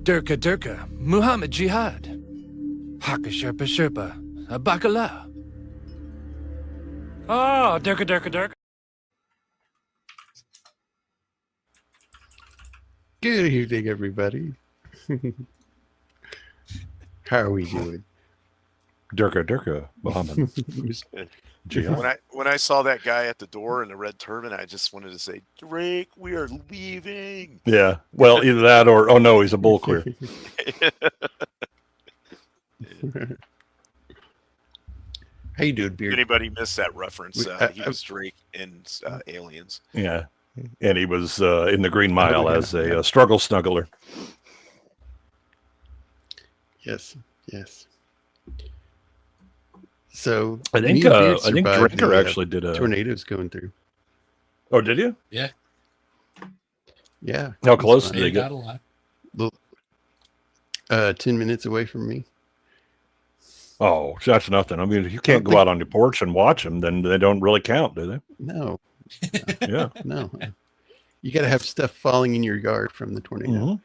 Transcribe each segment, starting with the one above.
Durka Durka, Muhammad Jihad. Haka Sherpa Sherpa, Bacala. Oh, Durka Durka Durka. Good evening, everybody. How are we doing? Durka, Muhammad. When I saw that guy at the door in the red turban, I just wanted to say, Drake, we are leaving. Yeah. Well, either that or, oh no, he's a bull queer. How you doing, Beard? Anybody missed that reference? He was Drake in Aliens. Yeah. And he was in the Green Mile as a struggle snuggler. Yes. So I think Drinker actually did a tornadoes going through. Oh, did you? Yeah. Yeah. How close did they get? Got a lot. 10 minutes away from me. Oh, that's nothing. I mean, if you can't go out on your porch and watch them, then they don't really count, do they? No. Yeah. No. You got to have stuff falling in your yard from the tornado. Mm-hmm.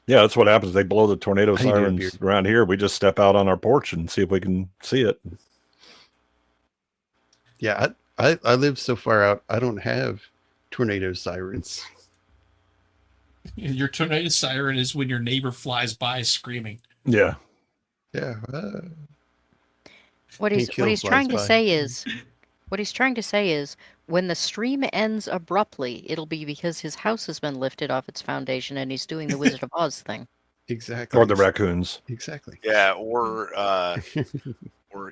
Yeah, that's what happens. They blow the tornado How you doing, sirens Beard? around here. We just step out on our porch and see if we can see it. Yeah, I live so far out, I don't have tornado sirens. Your tornado siren is when your neighbor flies by screaming. Yeah. Yeah. What he's trying to say is when the stream ends abruptly, it'll be because his house has been lifted off its foundation and he's doing the Wizard of Oz thing. Exactly. Or the raccoons. Exactly. Yeah, or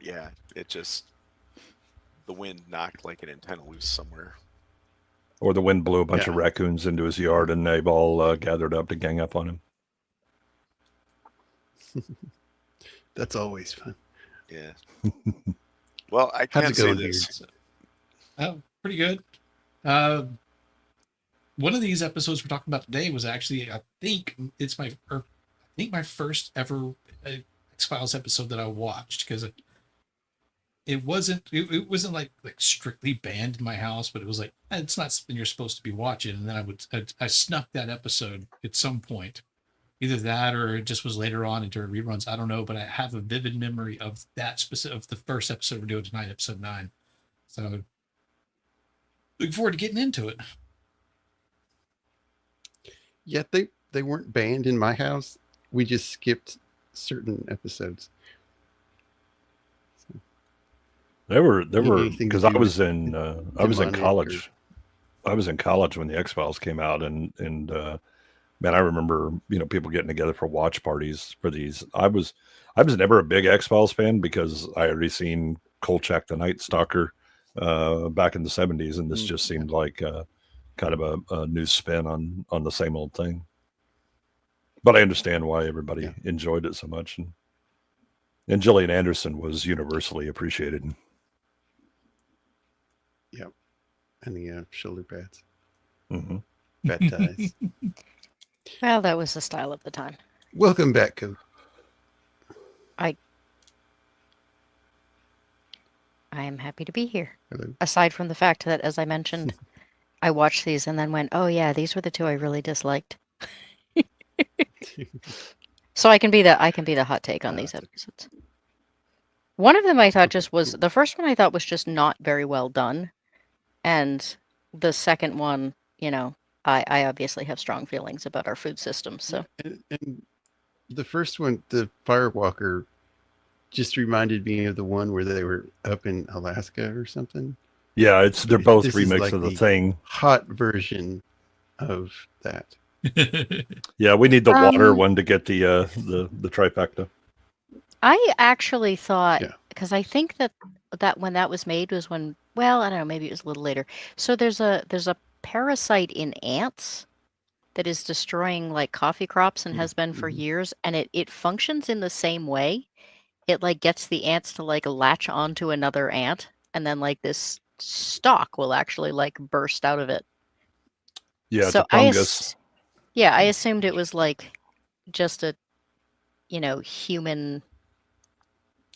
yeah, it just the wind knocked like an antenna loose somewhere. Or the wind blew a bunch of raccoons into his yard and they've all gathered up to gang up on him. That's always fun. Yeah. Well, I How's can it say going, this. Oh, pretty good. One of these episodes we're talking about today was actually, I think my first ever X-Files episode that I watched, because it wasn't like strictly banned in my house, but it was like, it's not something you're supposed to be watching. And then I snuck that episode at some point. Either that or it just was later on and during reruns. I don't know, but I have a vivid memory of that of the first episode we're doing tonight, episode 9. So looking forward to getting into it. Yeah, they weren't banned in my house. We just skipped certain episodes. There were Anything because to I do was with in demonic college. I was in college when the X-Files came out, and man, I remember people getting together for watch parties for these. I was never a big X-Files fan because I already seen Kolchak the Night Stalker back in the 70s, and this just seemed like kind of a new spin on the same old thing. But I understand why everybody enjoyed it so much, and Gillian Anderson was universally appreciated. Yep. And the shoulder pads. Mm-hmm. Fat ties. Well, that was the style of the time. Welcome back, Coach. I am happy to be here. Hello. Aside from the fact that, as I mentioned, I watched these and then went, oh yeah, these were the two I really disliked. So I can be the hot take on these episodes. One of them I thought the first one I thought was just not very well done. And the second one, I obviously have strong feelings about our food system. So and the first one, the Firewalker, just reminded me of the one where they were up in Alaska or something. Yeah, they're both This remakes like of the thing. Hot version of that. Yeah, we need the water one to get the trifecta. I actually thought, because I think that when that was made was when, well, I don't know, maybe it was a little later. So there's a parasite in ants that is destroying like coffee crops and has been for years, and it functions in the same way. It like gets the ants to like latch onto another ant, and then like this stalk will actually like burst out of it. Yeah, so it's a fungus. I assumed it was like just a human,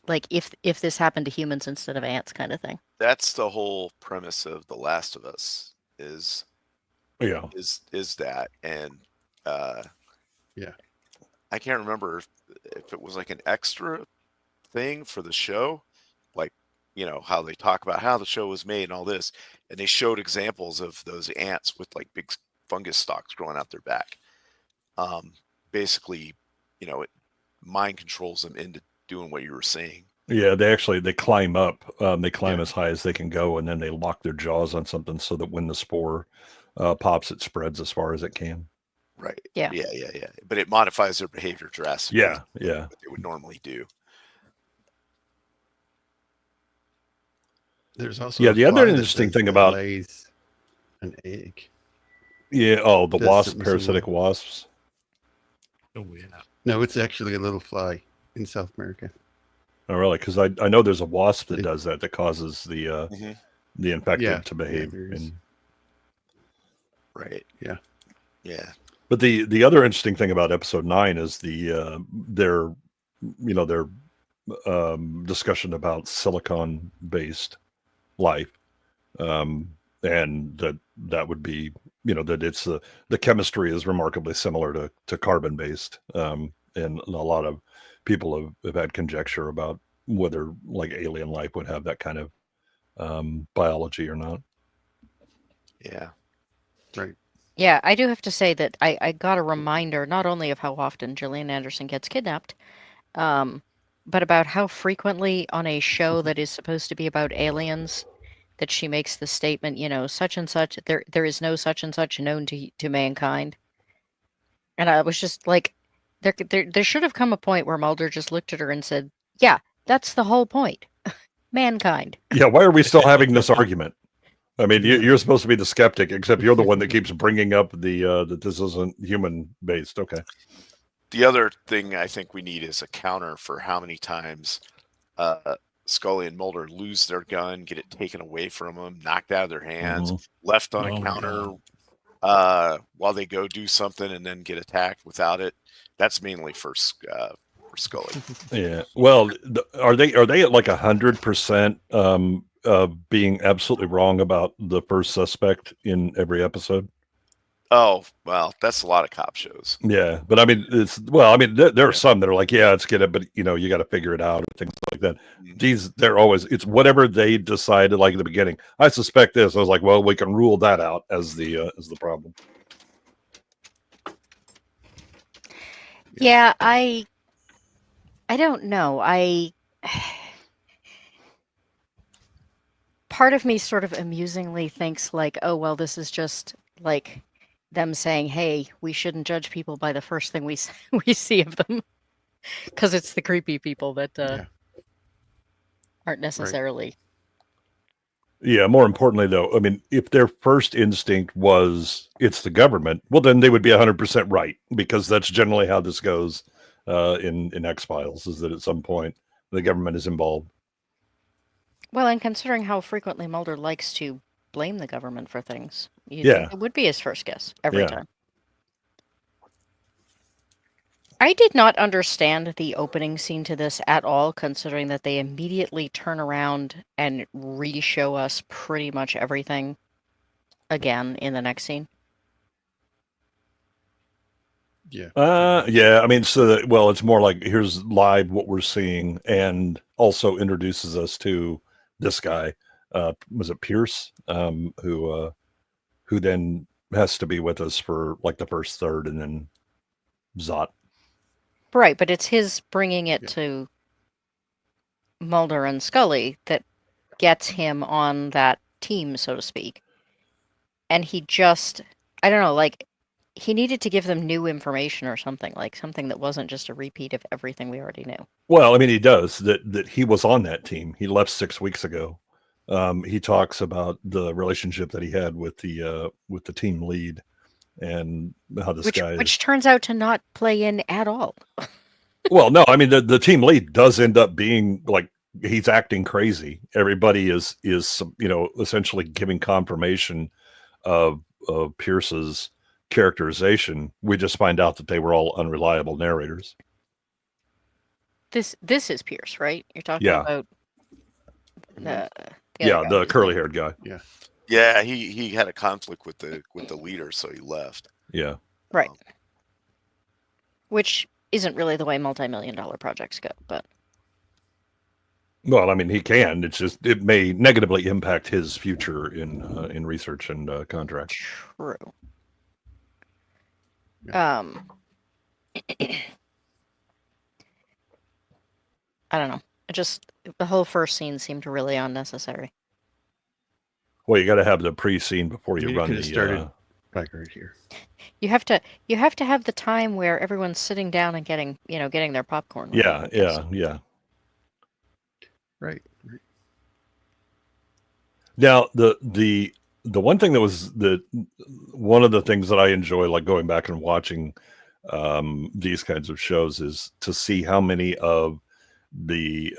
like if this happened to humans instead of ants kind of thing. That's the whole premise of The Last of Us is that. And Yeah. I can't remember if it was like an extra thing for the show, like, how they talk about how the show was made and all this, and they showed examples of those ants with like big fungus stalks growing out their back. Basically, it mind controls them into doing what you were saying. Yeah, they climb up. They climb as high as they can go, and then they lock their jaws on something so that when the spore pops, it spreads as far as it can. Right. Yeah. Yeah. But it modifies their behavior drastically. Yeah. What they would normally do. There's also the other interesting thing about lays an egg. Yeah. Oh, the Does wasp, something parasitic similar. wasps. Oh yeah. No, it's actually a little fly in South America. Oh, really? Because I know there's a wasp that does that causes the infected to behave. Right. Yeah. Yeah. But the other interesting thing about episode 9 is their discussion about silicon based life, and that would be that it's the chemistry is remarkably similar to carbon based, and a lot of people have had conjecture about whether like alien life would have that kind of biology or not. Yeah. Right. Yeah, I do have to say that I got a reminder not only of how often Gillian Anderson gets kidnapped, but about how frequently on a show that is supposed to be about aliens that she makes the statement, such and such, there is no such and such known to mankind. And I was just like, there should have come a point where Mulder just looked at her and said, yeah, that's the whole point. Mankind. Yeah, why are we still having this argument? I mean, you're supposed to be the skeptic, except you're the one that keeps bringing up that this isn't human based. Okay. The other thing I think we need is a counter for how many times Scully and Mulder lose their gun, get it taken away from them, knocked out of their hands, left on a counter while they go do something and then get attacked without it. That's mainly for Scully. Yeah. Well, are they at like 100% being absolutely wrong about the first suspect in every episode? Oh, well, that's a lot of cop shows. Yeah, but I mean, there are some that are like, yeah, let's get it, but you got to figure it out, or things like that. They're always, it's whatever they decided, like at the beginning. I suspect this. I was like, well, we can rule that out as the problem. Yeah, I don't know. Part of me sort of amusingly thinks like, oh, well, this is just like them saying, hey, we shouldn't judge people by the first thing we see of them. Because it's the creepy people that aren't necessarily. Right. Yeah, more importantly, though, I mean, if their first instinct was it's the government, well, then they would be 100% right, because that's generally how this goes in X-Files, is that at some point the government is involved. Well, and considering how frequently Mulder likes to blame the government for things, you'd think it would be his first guess every time. I did not understand the opening scene to this at all, considering that they immediately turn around and re-show us pretty much everything again in the next scene. Yeah. I mean, it's more like here's live what we're seeing, and also introduces us to this guy. Was it Pierce? Who then has to be with us for like the first third, and then Zot. Right, but it's his bringing it to Mulder and Scully that gets him on that team, so to speak. And he just, I don't know, like, he needed to give them new information or something, like something that wasn't just a repeat of everything we already knew. Well, I mean, he does that he was on that team. He left 6 weeks ago. He talks about the relationship that he had with the team lead, and how this guy which turns out to not play in at all. Well, no, I mean the team lead does end up being like he's acting crazy. Everybody is essentially giving confirmation of Pierce's characterization. We just find out that they were all unreliable narrators. This is Pierce, right? You're talking about the curly-haired guy. Yeah, he had a conflict with the leader, so he left. Yeah. Right. Which isn't really the way multi-million-dollar projects go, but Well, I mean, he can. It's just it may negatively impact his future in research and contracts. true. I don't know. It just the whole first scene seemed really unnecessary. Well, you got to have the pre-scene before you Maybe run could the. have started like right here. You have to have the time where everyone's sitting down and getting their popcorn. Yeah. Right. Now the one thing that was one of the things that I enjoy, like going back and watching these kinds of shows, is to see how many of the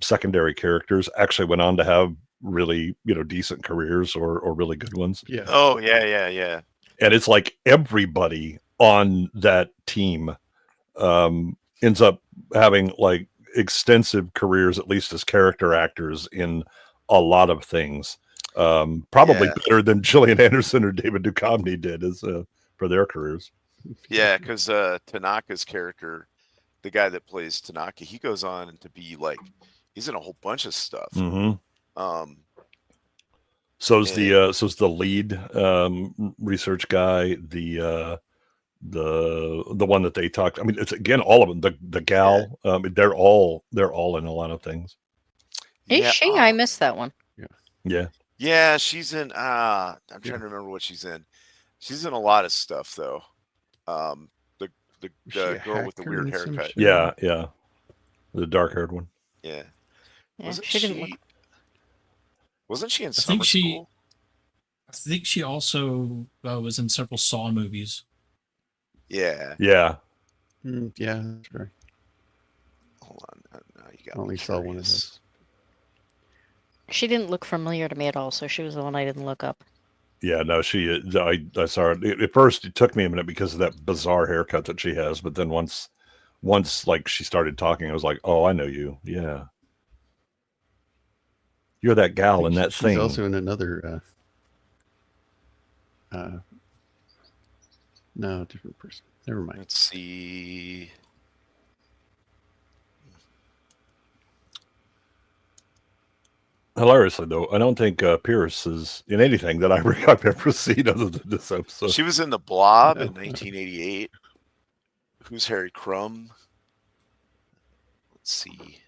secondary characters actually went on to have really decent careers or really good ones. Yeah. Oh yeah. And it's like everybody on that team ends up having like extensive careers, at least as character actors, in a lot of things. Probably better than Gillian Anderson or David Duchovny did for their careers. Yeah, because Tanaka's character, the guy that plays Tanaka, he goes on to be like, he's in a whole bunch of stuff. Mm-hmm. So's the lead research guy, the one that they talked. I mean, it's again all of them. The gal, they're all in a lot of things. Is she? I missed that one. Yeah, she's in. I'm trying to remember what she's in. She's in a lot of stuff though. The girl with the weird haircut. Yeah, the dark-haired one. Yeah. Wasn't she? Wasn't she in Summer School? I think she also was in several Saw movies. Yeah. Yeah, that's right. Hold on. No, you got I only saw one of those. She didn't look familiar to me at all, so she was the one I didn't look up. Yeah, no, I saw her. At first, it took me a minute because of that bizarre haircut that she has, but then once like she started talking, I was like, oh, I know you. Yeah. You're that gal in that thing. She's also in another. No, different person. Never mind. Let's see. Hilariously, though, I don't think Pierce is in anything that I've ever seen other than this episode. She was in The Blob in 1988. Who's Harry Crumb? Let's see.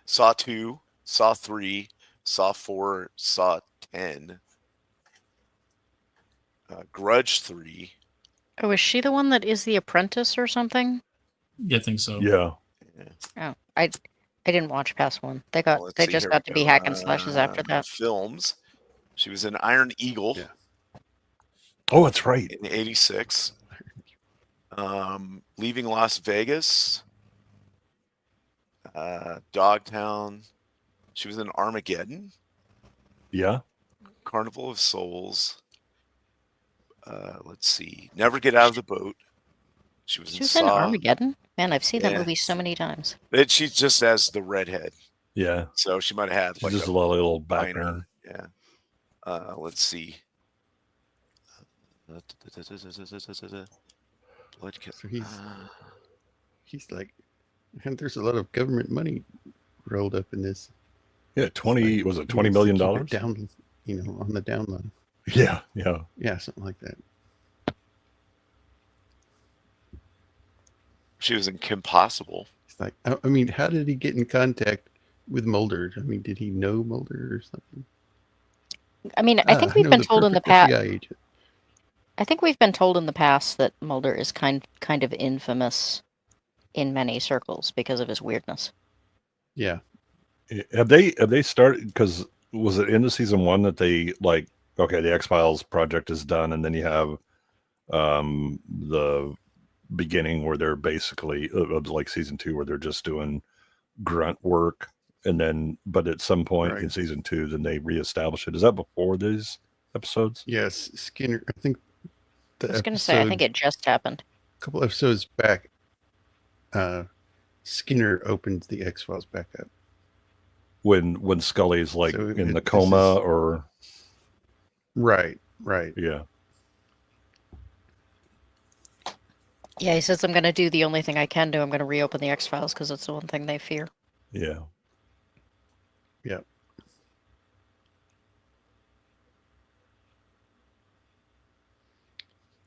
Saw 2, Saw 3, Saw 4, Saw 10. Grudge 3. Oh, is she the one that is the apprentice or something? Yeah, I think so. Yeah. Oh, I didn't watch past one. They just got to be hack and slashes after that. Films. She was in Iron Eagle. Yeah. Oh, that's right. In 86. Leaving Las Vegas. Dogtown. She was in Armageddon. Yeah. Carnival of Souls. Let's see. Never Get Out of the Boat. She was in Armageddon? Man, I've seen that Yeah. movie so many times. She's just as the redhead. Yeah. So she might have had like just a little background. minor. Yeah. Let's see. So he's like, and there's a lot of government money rolled up in this. Yeah, was it $20 million? Down, on the down line. Yeah. Yeah, something like that. She was in Kim Possible. It's like, I mean, how did he get in contact with Mulder? I mean, did he know Mulder or something? I mean, I think we've been told in the past. I think we've been told in the past that Mulder is kind of infamous in many circles because of his weirdness. Yeah. Have they started? Because was it into season 1 that they like? Okay, the X-Files project is done, and then you have the beginning where they're basically like season 2 where they're just doing grunt work, and then but at some point in season 2 then they reestablish it. Is that before these episodes? Yes, Skinner. I think. I was going to say, I think it just happened. A couple episodes back, Skinner opens the X-Files back up. When Scully's like in the coma or. Right. Yeah. Yeah, he says I'm going to do the only thing I can do. I'm going to reopen the X-Files because it's the one thing they fear. Yeah. Yep.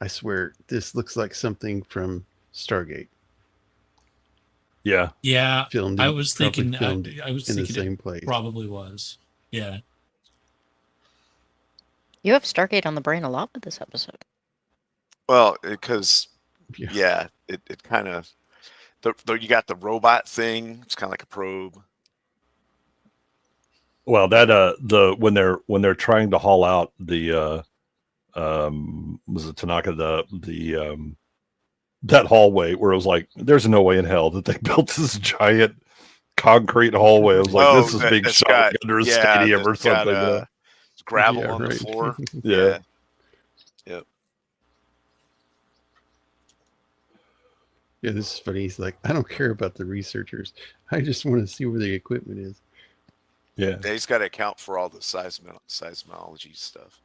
I swear, this looks like something from Stargate. Yeah. Yeah, Filmed. I was thinking. Filmed I was in the thinking same it place. probably was. Yeah. You have Stargate on the brain a lot with this episode. Well, because Yeah. it kind of you got the robot thing. It's kind of like a probe. Well, that when they're trying to haul out the was it Tanaka the that hallway where it was like there's no way in hell that they built this giant concrete hallway. It was like this is being shot like under a stadium or something. Got, gravel Yeah, on the right. floor. Yeah. Yep. Yeah, this is funny. He's like, I don't care about the researchers. I just want to see where the equipment is. Yeah. He's got to account for all the seismology stuff.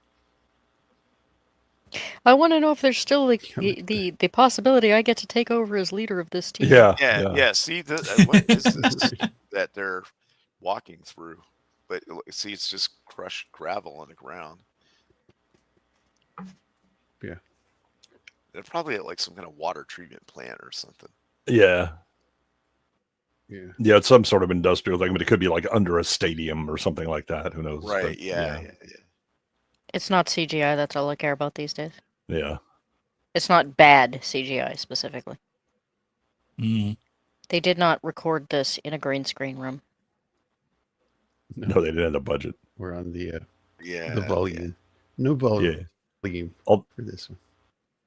I want to know if there's still the possibility I get to take over as leader of this team. Yeah. See, what is this that they're walking through? But see, it's just crushed gravel on the ground. Yeah. They're probably at like some kind of water treatment plant or something. Yeah. Yeah. It's some sort of industrial thing, but it could be like under a stadium or something like that. Who knows? Right. But, Yeah. It's not CGI. That's all I care about these days. Yeah. It's not bad CGI specifically. Mm. They did not record this in a green screen room. No, they didn't have the budget. We're on the Yeah. volume. No volume. I'll- For this one.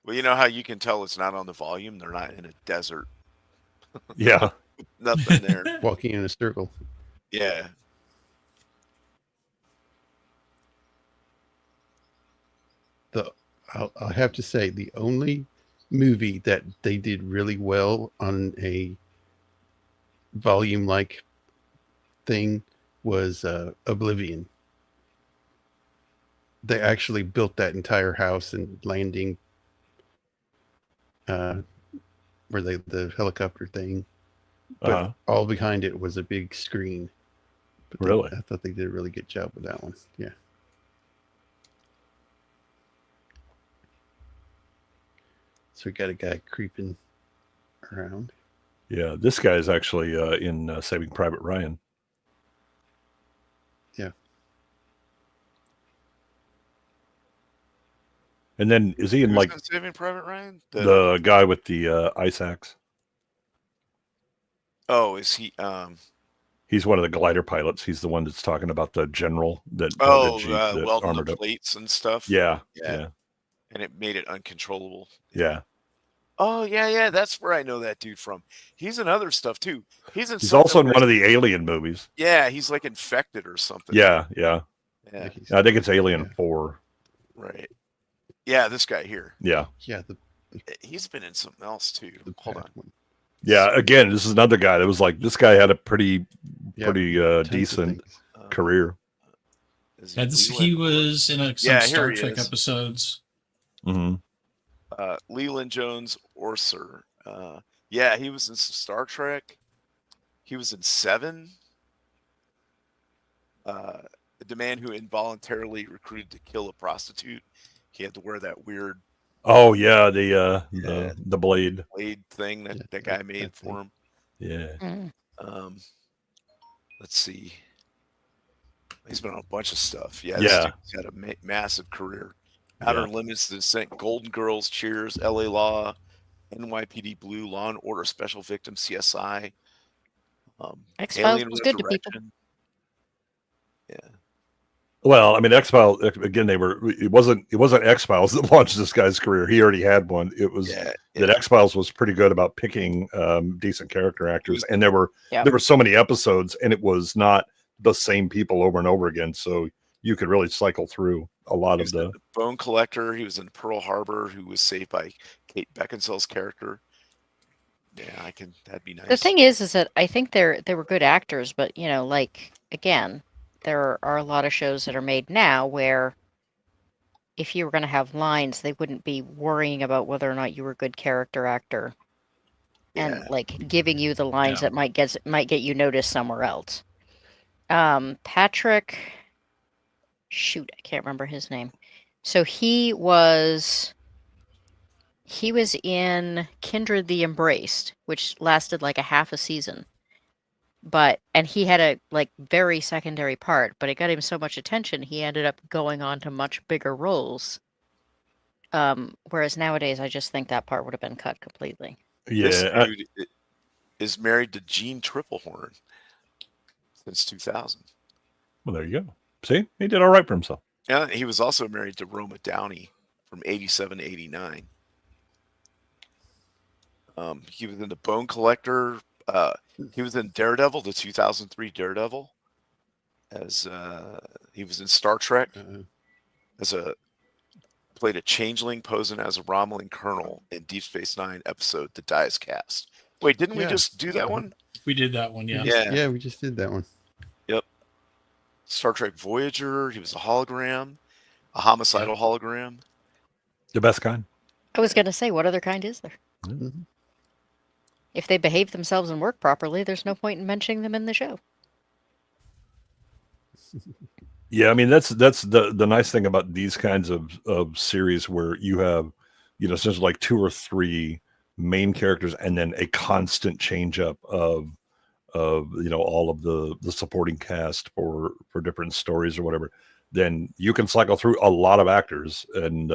Well, you know how you can tell it's not on the volume? They're not in a desert. Yeah. Nothing there. Walking in a circle. Yeah. I'll have to say the only movie that they did really well on a volume like thing was Oblivion. They actually built that entire house and landing where the helicopter thing, but all behind it was a big screen. But Really? I thought they did a really good job with that one. Yeah. So we got a guy creeping around. Yeah. This guy is actually in Saving Private Ryan. Yeah. And then is he in Who's like in Saving Private Ryan? the guy with the ice axe? Oh, is he? He's one of the glider pilots. He's the one that's talking about the general that that welding armored the up. plates and stuff. Yeah. And it made it uncontrollable. Yeah. Oh yeah. That's where I know that dude from. He's in other stuff too. He's also in one of the Alien movies. Yeah, he's like infected or something. Yeah. Yeah. I think it's Alien 4. Right. Yeah, this guy here. Yeah. Yeah. He's been in something else too. Hold on. One. Yeah. Again, this is another guy that was like, this guy had a pretty Tons of decent things. career. He was in some Star Trek is. episodes. Mm-hmm. Leland Jones Orser. Yeah, he was in some Star Trek. He was in Seven. The man who involuntarily recruited to kill a prostitute. He had to wear that weird Oh yeah, the blade. blade thing that guy made for him. Yeah. Let's see. He's been on a bunch of stuff. Yeah. Yeah. He's had a massive career. Outer Limits, The Descent, Golden Girls, Cheers, LA Law, NYPD Blue, Law and Order, Special Victims, CSI. X-Files was good to people. Yeah. Well, I mean, X-Files again. It wasn't X-Files that launched this guy's career. He already had one. It was that X-Files was pretty good about picking decent character actors, and there were so many episodes, and it was not the same people over and over again. So you could really cycle through a lot of the Bone Collector. He was in Pearl Harbor, who was saved by Kate Beckinsale's character. Yeah, that'd be nice. The thing is that I think they were good actors, but like again, there are a lot of shows that are made now where if you were going to have lines, they wouldn't be worrying about whether or not you were a good character actor and like giving you the lines that might get you noticed somewhere else. Patrick, shoot, I can't remember his name. So he was in Kindred the Embraced, which lasted like a half a season. And he had a like very secondary part, but it got him so much attention he ended up going on to much bigger roles. Whereas nowadays I just think that part would have been cut completely. Yeah, this dude is married to Jean Triplehorn since 2000. Well, there you go. See, he did all right for himself. Yeah, he was also married to Roma Downey from 87 to 89. He was in The Bone Collector. He was in Daredevil, the 2003 Daredevil. As he was in Star Trek played a changeling posing as a Romulan colonel in Deep Space Nine episode The Dice Cast. Wait, didn't we just do that one? We did that one, yeah. Yeah, we just did that one. Yep. Star Trek Voyager. He was a hologram, a homicidal hologram. The best kind. I was going to say, what other kind is there? Mm-hmm. If they behave themselves and work properly, there's no point in mentioning them in the show. Yeah, I mean that's the nice thing about these kinds of series where you have, essentially like 2 or 3 main characters and then a constant change up of all of the supporting cast for different stories or whatever. Then you can cycle through a lot of actors and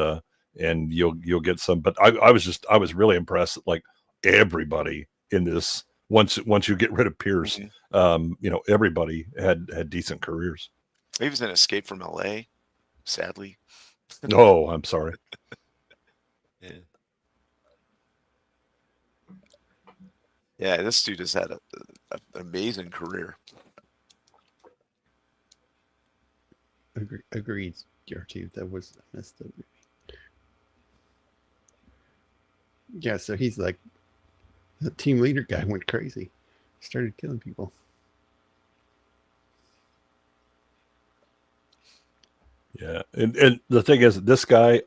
you'll get some. But I was really impressed that like everybody in this once you get rid of Pierce, everybody had decent careers. He was in Escape from LA, sadly. Oh, I'm sorry. Yeah, this dude has had an amazing career. Agreed, GRT. That was a messed up movie. Yeah, so he's like, the team leader guy went crazy. Started killing people. Yeah, and the thing is, this guy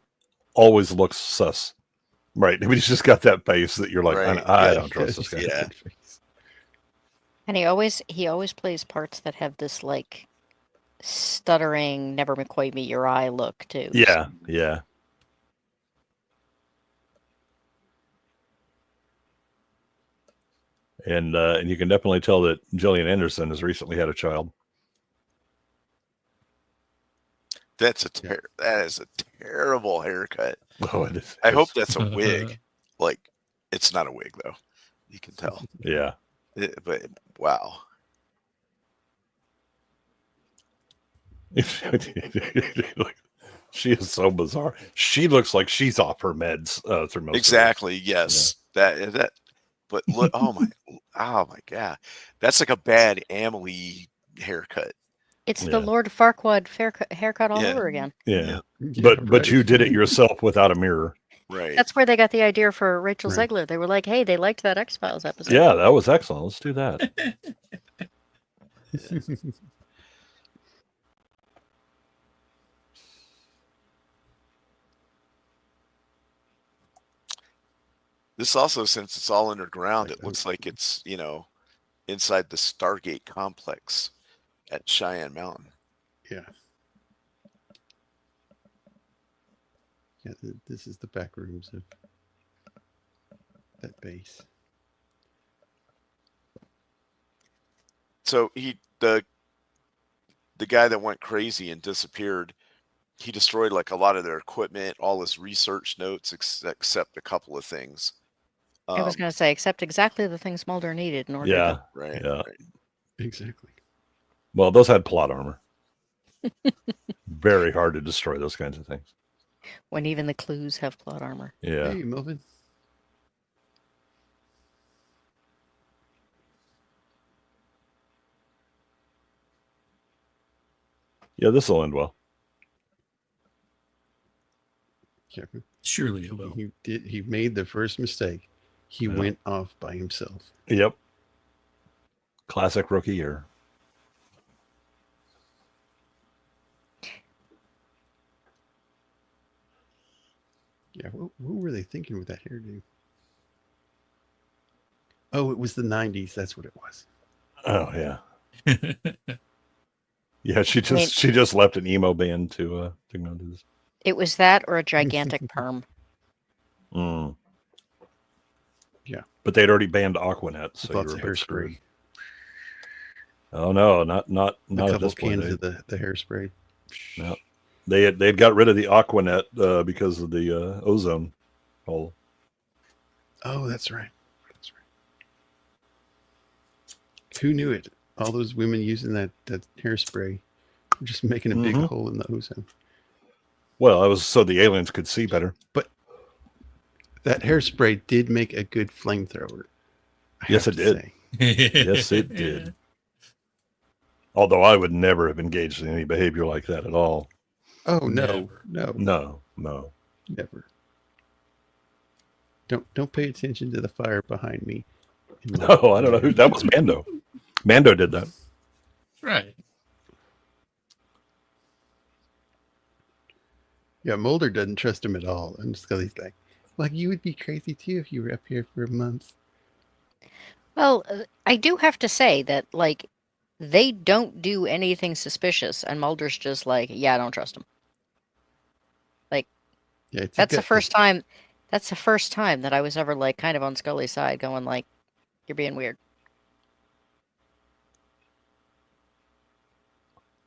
always looks sus, right? I mean, he's just got that face that you're like, I don't trust this guy. Yeah. And he always plays parts that have this like stuttering, never McCoy me your eye look too. Yeah, yeah. And you can definitely tell that Gillian Anderson has recently had a child. That is a terrible haircut. Oh, it is. I hope that's a wig. Like, it's not a wig though. You can tell. Yeah. But wow. She is so bizarre. She looks like she's off her meds through most. Exactly. Yes. Yeah. That. But look. Oh my God. That's like a bad Amelie haircut. It's the Lord Farquaad haircut all over again. Yeah. But you did it yourself without a mirror. Right. That's where they got the idea for Rachel Zegler. They were like, hey, they liked that X-Files episode. Yeah, that was excellent. Let's do that. This also, since it's all underground, it looks like it's, inside the Stargate complex at Cheyenne Mountain. Yeah. Yeah, this is the back rooms of that base. So the guy that went crazy and disappeared, he destroyed like a lot of their equipment, all his research notes, except a couple of things. I was going to say, except exactly the things Mulder needed in order to... Right. Exactly. Well, those had plot armor. Very hard to destroy those kinds of things. When even the clues have plot armor. Yeah. Hey, Melvin. Yeah, this will end well. Careful. Surely it will. He made the first mistake. He went off by himself. Yep. Classic rookie year. Yeah, what were they thinking with that hairdo? Oh, it was the 90s. That's what it was. Oh yeah. Yeah, she just left an emo band to go do this. It was that or a gigantic perm. Mm. Yeah. But they'd already banned Aquanet, so you Lots were of a bit screwed. hairspray. Oh no, not A at couple this of cans point. of the hairspray. No. They'd got rid of the Aquanet because of the ozone hole. Oh, that's right. That's right. Who knew it? All those women using that hairspray were just making a big hole in the ozone. Well, that was so the aliens could see better. But that hairspray did make a good flamethrower. Yes, it did. Yes, it did. Although I would never have engaged in any behavior like that at all. Oh no, no. Never. Don't pay attention to the fire behind me. No, I don't know who that was. Mando. Mando did that. Right. Yeah, Mulder doesn't trust him at all. And Scully's like, you would be crazy too if you were up here for a month. Well, I do have to say that, like, they don't do anything suspicious, and Mulder's just like, yeah, I don't trust him. Like, yeah, that's the first time. That's the first time that I was ever like kind of on Scully's side, going like, you're being weird.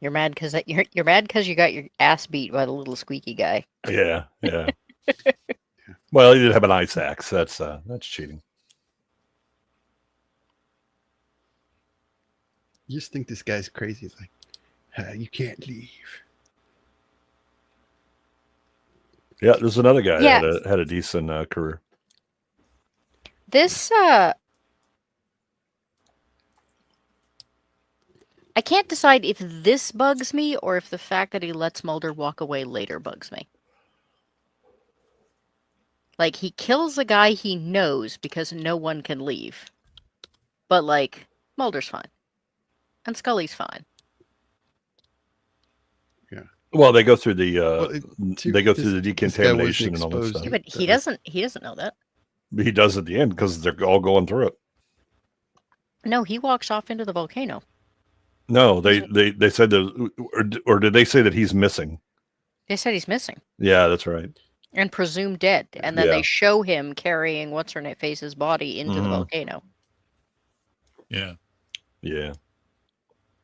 You're mad because you're mad because you got your ass beat by the little squeaky guy. Yeah. Well, he did have an ice axe. That's cheating. You just think this guy's crazy. It's like, you can't leave. Yeah, there's another guy that had a decent career. This I can't decide if this bugs me or if the fact that he lets Mulder walk away later bugs me. Like, he kills a guy he knows because no one can leave. But, like, Mulder's fine. And Scully's fine. Yeah. Well, they go through the the decontamination and all that stuff. Yeah, but he doesn't know that. He does at the end because they're all going through it. No, he walks off into the volcano. No, they said that, or did they say that he's missing? They said he's missing. Yeah, that's right. And presumed dead. And then they show him carrying what's-her-face's body into the volcano. Yeah. Yeah.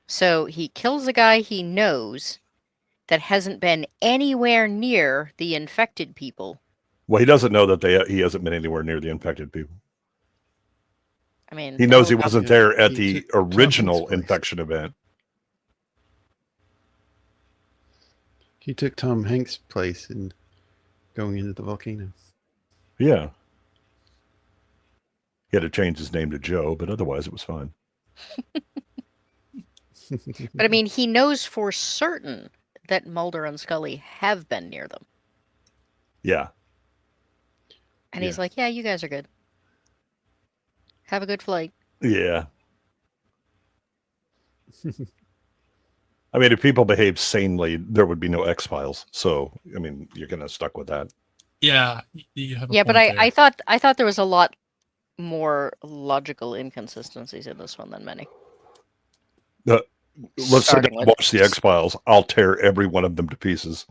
So he kills a guy he knows that hasn't been anywhere near the infected people. Well, he doesn't know that he hasn't been anywhere near the infected people. I mean, he knows he wasn't there at the original infection event. He took Tom Hanks' place in going into the volcano. Yeah. He had to change his name to Joe, but otherwise it was fine. But I mean, he knows for certain that Mulder and Scully have been near them. Yeah. And he's like, yeah, you guys are good. Have a good flight. Yeah. I mean, if people behave sanely, there would be no X-Files. So, I mean, you're kind of stuck with that. Yeah. You have but I thought there was a lot more logical inconsistencies in this one than many. Let's sit down and watch the X-Files. I'll tear every one of them to pieces.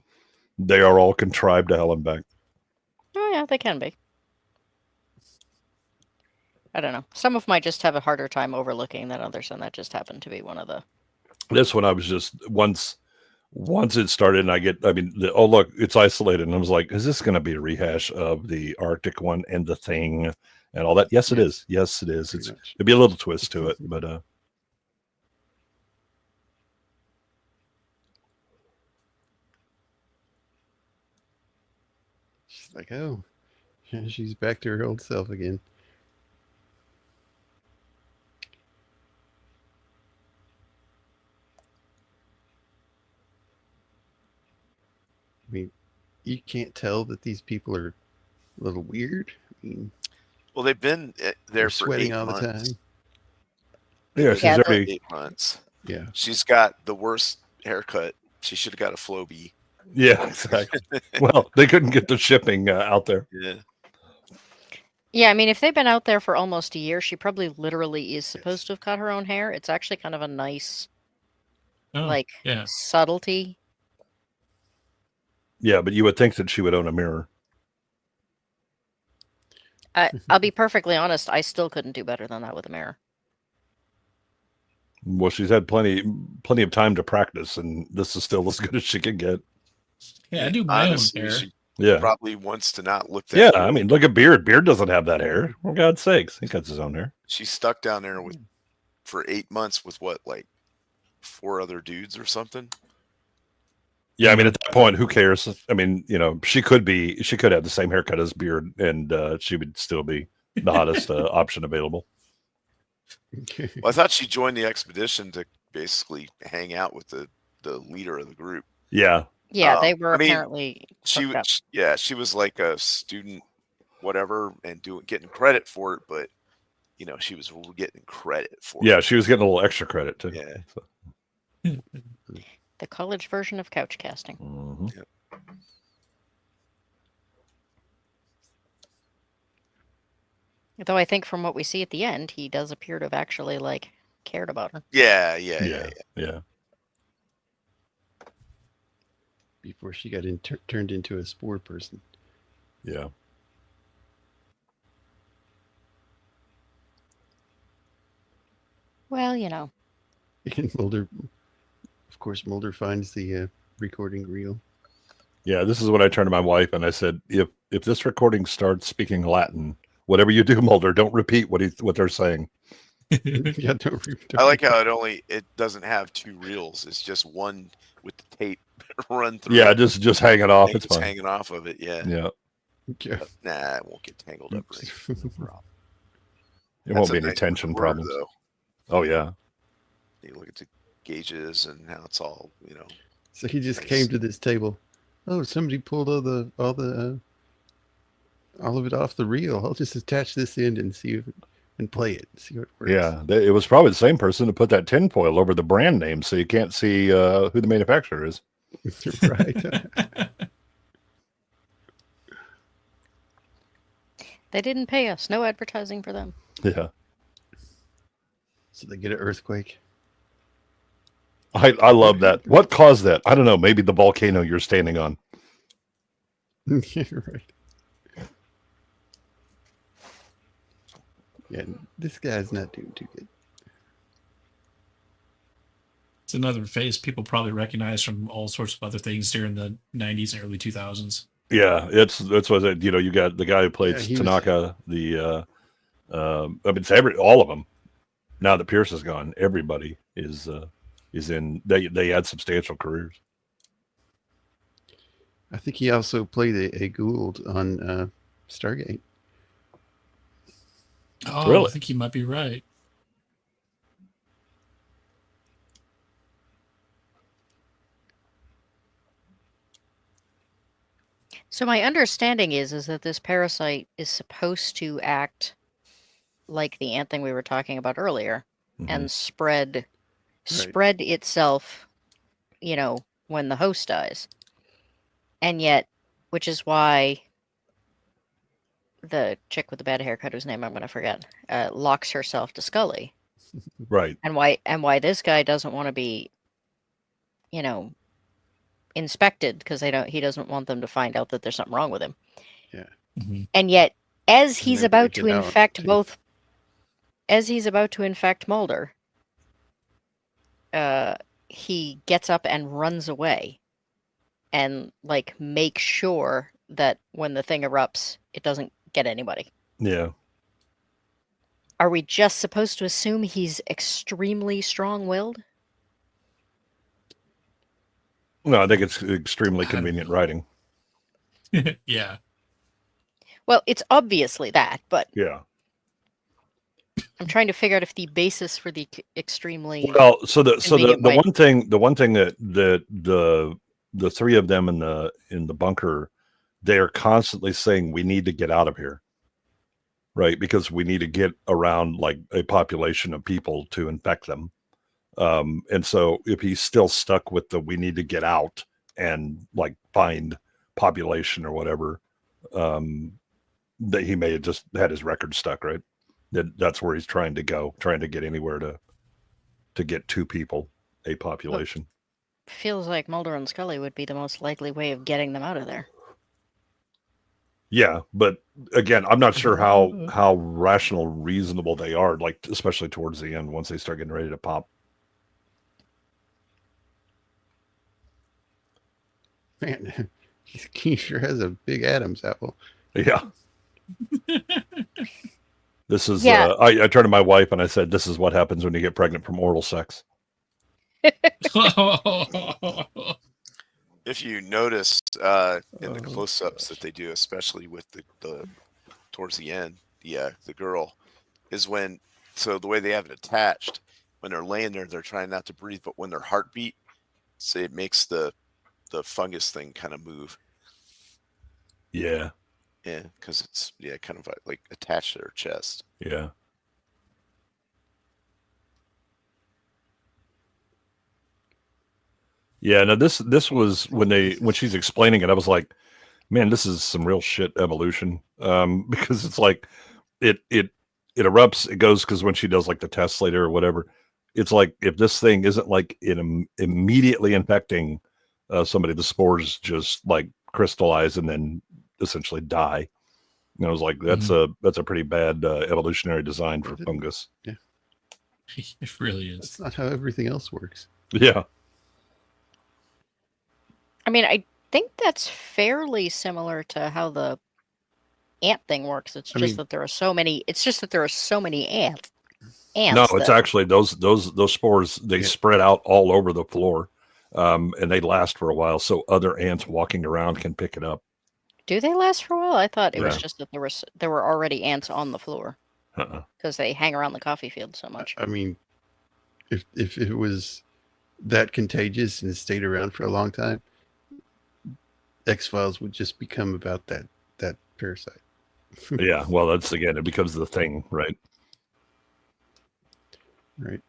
They are all contrived to hell and back. Oh, yeah, they can be. I don't know. Some of them I just have a harder time overlooking than others, and that just happened to be one of the... This one I was just... Once it started, and look, it's isolated, and I was like, is this going to be a rehash of the Arctic one and the Thing and all that? Yes, it is. Yes, it is. It'd be a little twist to it, but... She's like, oh, yeah, she's back to her old self again. I mean, you can't tell that these people are a little weird. I mean, well, they've been there for sweating 8 all months. the time. Yeah, she's every 8 months. Yeah, she's got the worst haircut. She should have got a Flowbee. Yeah, exactly. Well, they couldn't get the shipping out there. Yeah. Yeah, I mean, if they've been out there for almost a year, she probably literally is supposed to have cut her own hair. It's actually kind of a nice, yeah. subtlety. Yeah, but you would think that she would own a mirror. I'll be perfectly honest, I still couldn't do better than that with a mirror. Well, she's had plenty of time to practice, and this is still as good as she can get. Yeah, I do my Honestly, own hair. she Yeah, probably wants to not look that yeah. good. I mean, look at Beard. Beard doesn't have that hair. For God's sakes, he cuts his own hair. She's stuck down there for 8 months with what, like 4 other dudes or something. Yeah, I mean, at that point, who cares? I mean, she could have the same haircut as Beard, and she would still be the hottest option available. Well, I thought she joined the expedition to basically hang out with the leader of the group. Yeah. Yeah, they were I mean, apparently. She hooked up. was, yeah, she was like a student, whatever, and getting credit for it, but she was getting credit for it. Yeah, she was getting a little extra credit too. Yeah. So. The college version of couch casting. Mm-hmm. Yep. Though I think from what we see at the end, he does appear to have actually cared about her. Yeah. Before she got turned into a spore person. Yeah. Well, And Mulder, of course, Mulder finds the recording reel. Yeah, this is when I turned to my wife and I said, if this recording starts speaking Latin, whatever you do, Mulder, don't repeat what they're saying. Yeah, don't I like how it doesn't have 2 reels. It's just one with the tape run through. Yeah, just hanging off. It's fine. Hanging off of it. Yeah. Yeah. Yeah. Nah, it won't get tangled up. Or anything. No problem. It won't be any tension problems. Though. Oh yeah. You look at the gauges and how it's all, So he just came to this table. Oh, somebody pulled all of it off the reel. I'll just attach this end and and play it. See what works. Yeah, it was probably the same person who put that tinfoil over the brand name, so you can't see who the manufacturer is. Right. they didn't pay us. No advertising for them. Yeah. So they get an earthquake. I love that. What caused that? I don't know. Maybe the volcano you're standing on. Right. Yeah, this guy's not doing too good. It's another face people probably recognize from all sorts of other things during the 90s and early 2000s. Yeah, that's what it, you got the guy who played Tanaka. It's all of them. Now that Pierce is gone, everybody is in. They had substantial careers. I think he also played a Gould on Stargate. Oh, Really? I think you might be right. So my understanding is that this parasite is supposed to act like the ant thing we were talking about earlier, and spread itself, when the host dies. And yet, which is why the chick with the bad haircut, whose name I'm going to forget, locks herself to Scully. Right. And why this guy doesn't want to be, inspected, because he doesn't want them to find out that there's something wrong with him. Yeah. Mm-hmm. And yet, as he's then about break to it out, infect too. Mulder, he gets up and runs away, and make sure that when the thing erupts, it doesn't get anybody. Yeah. Are we just supposed to assume he's extremely strong-willed? No, I think it's extremely convenient writing. Yeah. Well, it's obviously that, but Yeah. I'm trying to figure out if the basis for the extremely Well, so the convenient one thing that the three of them in the bunker, they are constantly saying we need to get out of here, right? Because we need to get around like a population of people to infect them. And so if he's still stuck with we need to get out, and like find population or whatever. That he may have just had his record stuck, right? That's where he's trying to go, trying to get anywhere to get two people, a population. Feels like Mulder and Scully would be the most likely way of getting them out of there. Yeah, but again, I'm not sure how rational, reasonable they are, like especially towards the end once they start getting ready to pop. Man, he sure has a big Adam's apple. Yeah. This is Yeah. I turned to my wife and I said, "This is what happens when you get pregnant from oral sex." If you notice in the close-ups that they do, especially with the towards the end, the girl is when, so the way they have it attached, when they're laying there, they're trying not to breathe, but when their heartbeat, so it makes the fungus thing kind of move. Yeah. Yeah, because it's kind of like attached to their chest. Yeah. Yeah, no, this was when she's explaining it, I was like, man, this is some real shit evolution. Because it's like it erupts, it goes, because when she does like the test later or whatever, it's like if this thing isn't like immediately infecting somebody, the spores just like crystallize and then essentially die. And I was like, that's a pretty bad evolutionary design for fungus. Yeah, it really is. That's not how everything else works. Yeah. I mean, I think that's fairly similar to how the ant thing works. It's just that there are so many. It's just that there are so many ants. No, it's actually those spores. They spread out all over the floor, and they last for a while. So other ants walking around can pick it up. Do they last for a while? I thought it was just that there were already ants on the floor because they hang around the coffee field so much. I mean, if it was that contagious and it stayed around for a long time, X-Files would just become about that parasite. Yeah, well, that's again, it becomes the thing, right? Right.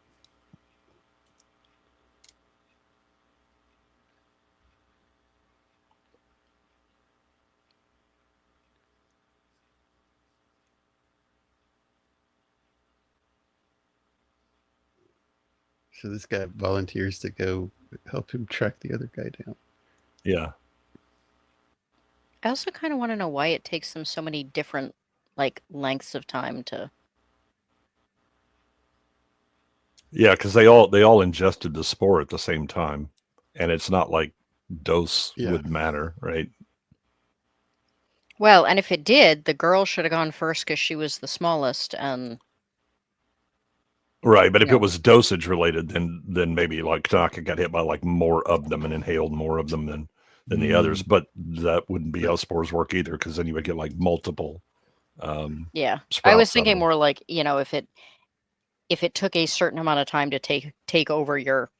So this guy volunteers to go help him track the other guy down. Yeah. I also kind of want to know why it takes them so many different lengths of time to. Yeah, because they all ingested the spore at the same time, and it's not like dose would matter, right? Well, and if it did, the girl should have gone first because she was the smallest, and. Right, but if it was dosage related, then maybe like Tanaka got hit by like more of them and inhaled more of them than the others. But that wouldn't be how spores work either, because then you would get like multiple. Yeah, I was thinking more like, if it took a certain amount of time to take over your,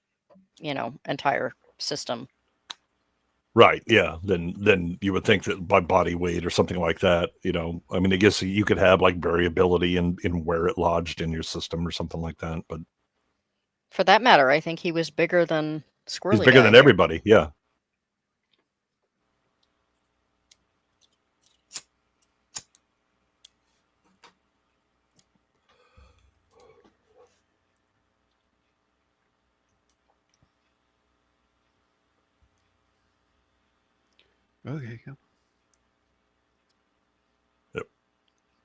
entire system. Right. Yeah. Then you would think that by body weight or something like that, I mean, I guess you could have like variability in where it lodged in your system or something like that. But for that matter, I think he was bigger than Squirrely. He's bigger than everybody. Yeah. Okay, go. Yep.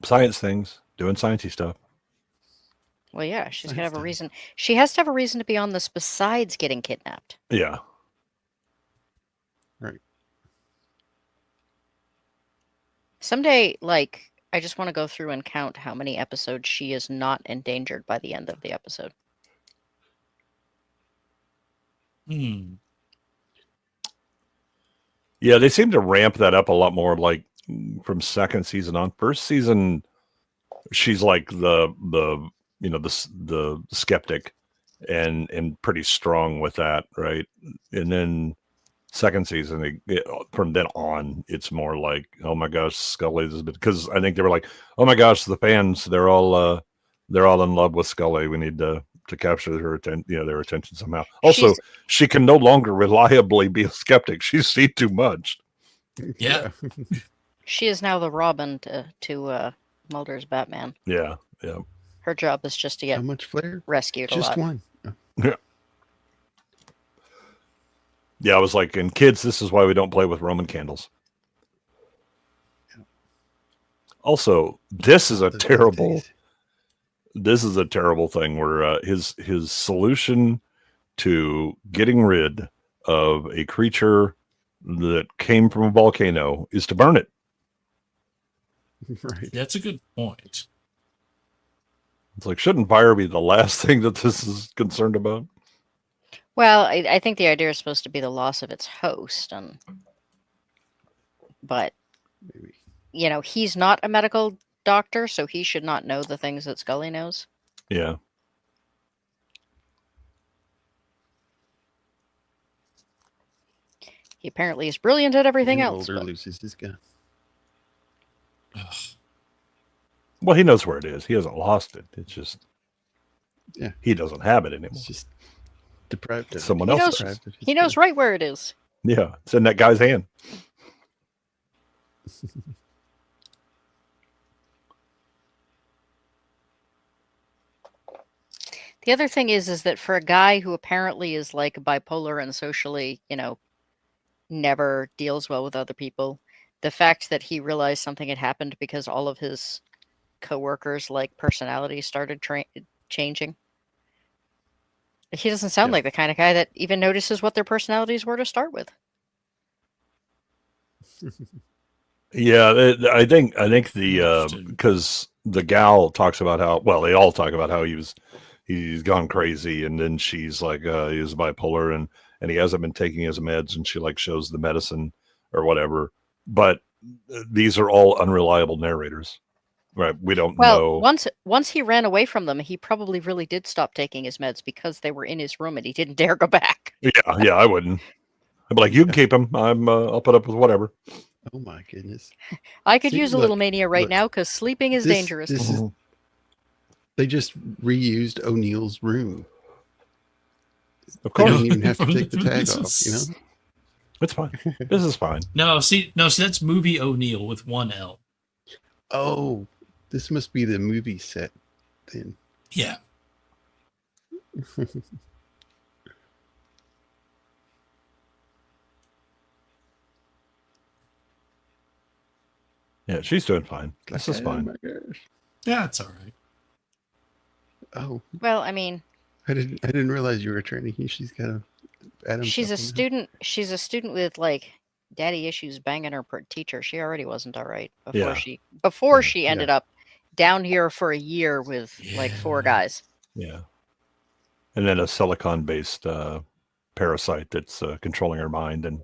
Science things, doing sciencey stuff. Well, yeah, she's gonna have a reason. She has to have a reason to be on this besides getting kidnapped. Yeah. Right. Someday, I just want to go through and count how many episodes she is not endangered by the end of the episode. Yeah, they seem to ramp that up a lot more, like from second season on. First season, she's like the skeptic and pretty strong with that, right? And then second season, from then on, it's more like, oh my gosh, Scully is, because I think they were like, oh my gosh, the fans, they're all in love with Scully. We need to to capture their attention somehow. Also, She's- she can no longer reliably be a skeptic. She's seen too much. Yeah. She is now the Robin to Mulder's Batman. Yeah. Her job is just to How get much flair? rescued a Just lot. one. Yeah, I was like, and kids, this is why we don't play with Roman candles. Also, this is a terrible thing where his solution to getting rid of a creature that came from a volcano is to burn it. Right. That's a good point. It's like, shouldn't fire be the last thing that this is concerned about? Well, I think the idea is supposed to be the loss of its host, but Maybe. He's not a medical doctor, so he should not know the things that Scully knows. Yeah. He apparently is brilliant at everything And else. Mulder But loses his gun. Ugh. Well, he knows where it is. He hasn't lost it. It's just, Yeah. he doesn't have it anymore. It's just deprived of Someone it. else knows- does. Deprived of his he knows gun. right where it is. Yeah, it's in that guy's hand. The other thing is that for a guy who apparently is like bipolar and socially, never deals well with other people, the fact that he realized something had happened because all of his coworkers' personalities started changing. He doesn't sound Yeah. like the kind of guy that even notices what their personalities were to start with. Yeah, I think the Interesting. because the gal talks about how, well, they all talk about how he's gone crazy, and then she's like he's bipolar and he hasn't been taking his meds, and she shows the medicine or whatever. But these are all unreliable narrators, right? We don't know. Once he ran away from them, he probably really did stop taking his meds because they were in his room and he didn't dare go back. Yeah, I wouldn't. I'd be like, you can keep him. I'll put up with whatever. Oh my goodness. I could See, use a little look, mania right look. now because sleeping is This- dangerous. this is- They just reused O'Neill's room. Of They course, didn't even have to From take the the tag movies. off, it's fine. This is fine. No, see, that's movie O'Neill with one L. Oh, this must be the movie set then. Yeah. Yeah, she's doing fine. This is Oh fine. my gosh. Yeah, it's all right. Oh, Well, I mean, I didn't realize you were training. She's got a Adam. she's a supplement. student. She's a student with daddy issues, banging her teacher. She already wasn't all right Yeah. before she ended up down here for a year with four Yeah. guys. Yeah. And then a silicon-based parasite that's controlling her mind and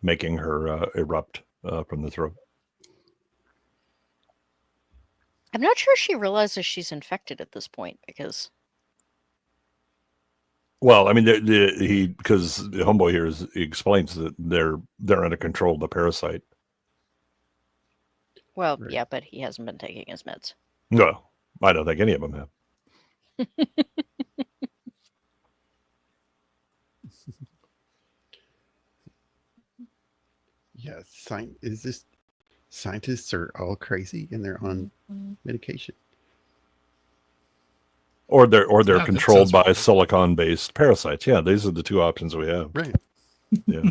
making her erupt from the throat. I'm not sure she realizes she's infected at this point because Well, I mean, because the homeboy here he explains that they're under control of the parasite. well, Right. yeah, but he hasn't been taking his meds. No, I don't think any of them have. Yeah, is this scientists are all crazy and they're on medication? Or they're Yeah, that controlled sounds by right. silicon-based parasites. Yeah, these are the two options we have. Right. Yeah.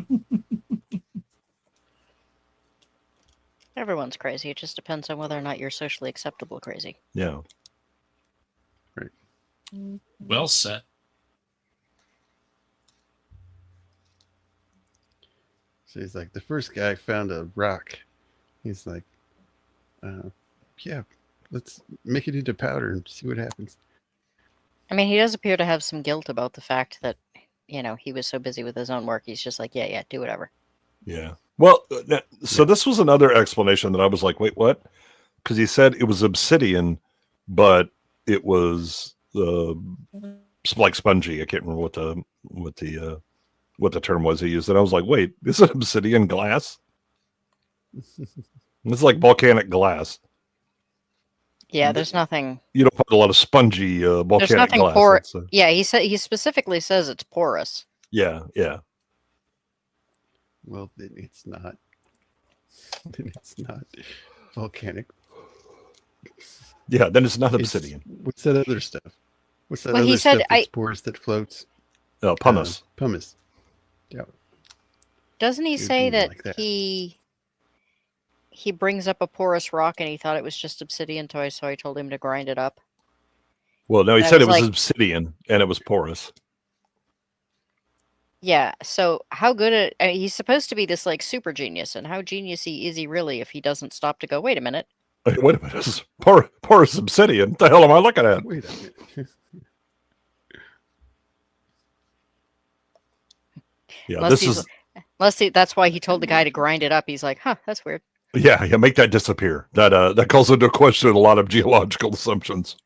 Everyone's crazy. It just depends on whether or not you're socially acceptable crazy. Yeah. Well set. So he's like, the first guy found a rock. He's like, yeah, let's make it into powder and see what happens. I mean, he does appear to have some guilt about the fact that, he was so busy with his own work. He's just like, yeah, do whatever. Yeah. Well, so this was another explanation that I was like, wait, what? Because he said it was obsidian, but it was like spongy. I can't remember what the term was he used. And I was like, wait, is it obsidian glass? It's like volcanic glass. Yeah, there's nothing. You don't put a lot of spongy volcanic There's nothing glass. porous. Yeah, he specifically says it's porous. Yeah. Well, then it's not. Then it's not volcanic. Yeah, then it's not It's- obsidian. What's that other stuff? What's that Well, he other said stuff that's porous that floats? Pumice. Pumice. Yeah. Doesn't he It would say be that, like that. he brings up a porous rock and he thought it was just obsidian toy, so I told him to grind it up. Well, no, he I said it was was like- obsidian and it was porous. Yeah, so how good he's supposed to be this like super genius, and how geniusy is he really if he doesn't stop to go, wait a minute. Wait a minute, this is porous obsidian. What the hell am I looking at? Wait a minute. Yeah, Unless that's why he told the guy to grind it up. He's like, huh, that's weird. yeah, make that disappear. That calls into question a lot of geological assumptions.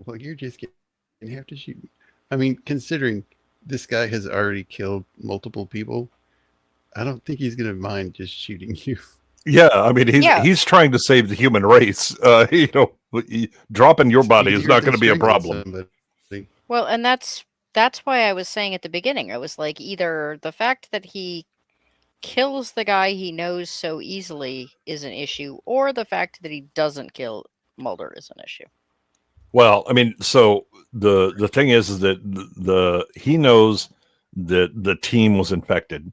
Well, you're just going to have to shoot. I mean, considering this guy has already killed multiple people, I don't think he's going to mind just shooting you. Yeah, I mean he's trying to save the human race. Dropping your body is not going to be a problem. Well, and that's why I was saying at the beginning, I was like, either the fact that he kills the guy he knows so easily is an issue, or the fact that he doesn't kill Mulder is an issue. Well, I mean, so the thing is that he knows that the team was infected.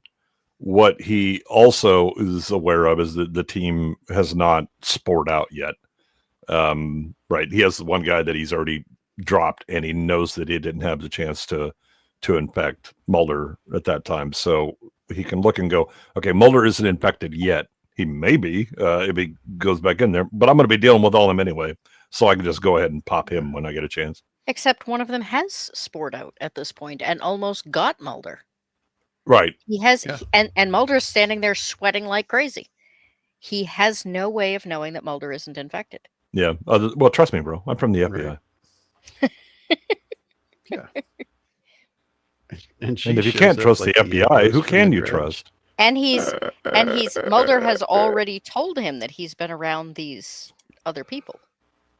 What he also is aware of is that the team has not spored out yet. Right. He has one guy that he's already dropped, and he knows that he didn't have the chance to infect Mulder at that time. So he can look and go, okay, Mulder isn't infected yet. He may be if he goes back in there, but I'm going to be dealing with all of them anyway. So I can just go ahead and pop him when I get a chance. Except one of them has spored out at this point and almost got Mulder. Right. He has, and Mulder's standing there sweating like crazy. He has no way of knowing that Mulder isn't infected. Yeah. Well, trust me, bro. I'm from the FBI. Right. Yeah. And if you can't trust the FBI, who can you trust? And Mulder has already told him that he's been around these other people.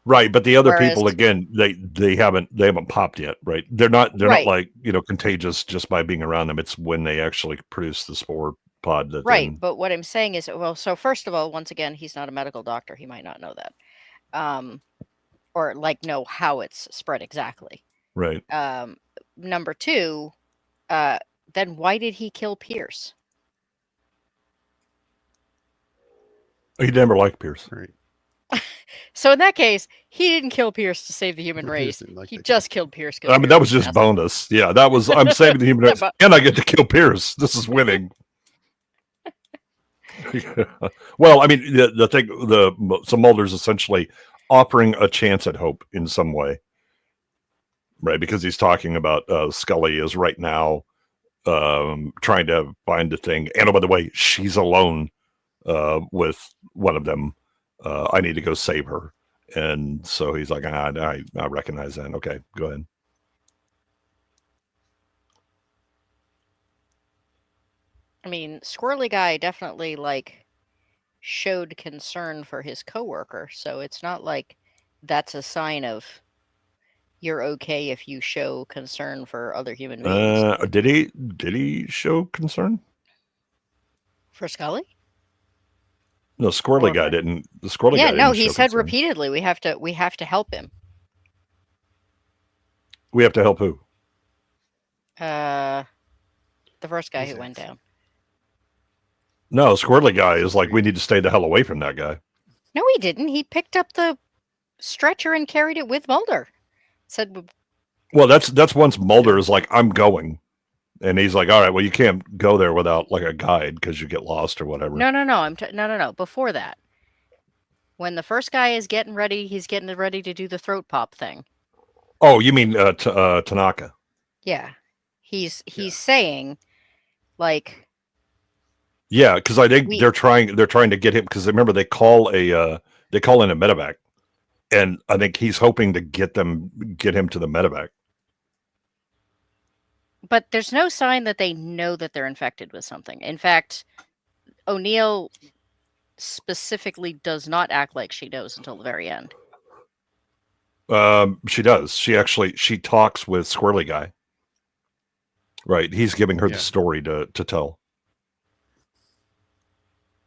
Right, but the other people, again, they haven't popped yet, right? They're not like contagious just by being around them. It's when they actually produce the spore pod that. Right, but what I'm saying is, well, so first of all, once again, he's not a medical doctor. He might not know that, or like know how it's spread exactly. Right. Number two, then why did he kill Pierce? He never liked Pierce. Right. So in that case, he didn't kill Pierce to save the human race. He just killed Pierce. I mean, that was just bonus. Yeah, that was, I'm saving the human race, and I get to kill Pierce. This is winning. Well, I mean, the thing, so Mulder's essentially offering a chance at hope in some way, right? Because he's talking about Scully is right now trying to find the thing. And oh, by the way, she's alone with one of them. I need to go save her. And so he's like, I recognize that. Okay, go ahead. I mean, Squirrely Guy definitely showed concern for his coworker. So it's not like that's a sign of you're okay if you show concern for other human beings. Did he show concern For Scully? No, Squirrely Guy didn't. The Squirrely Guy. Yeah, no, he said concern. repeatedly, we have to help him. We have to help who? The first guy who went down. No, Squirrely Guy is like, we need to stay the hell away from that guy. No, he didn't. He picked up the stretcher and carried it with Mulder. Said, well, that's once Mulder is like, I'm going. And he's like, all right, well, you can't go there without like a guide because you get lost or whatever. No. No. Before that, when the first guy is getting ready, he's getting ready to do the throat pop thing. Oh, you mean Tanaka? Yeah, he's saying, like, yeah, because I think they're trying to get him because remember they call in a medevac, and I think he's hoping to get him to the medevac. But there's no sign that they know that they're infected with something. In fact, O'Neill specifically does not act like she knows until the very end. She does. She talks with Squirrely Guy. Right. He's giving her the story to tell.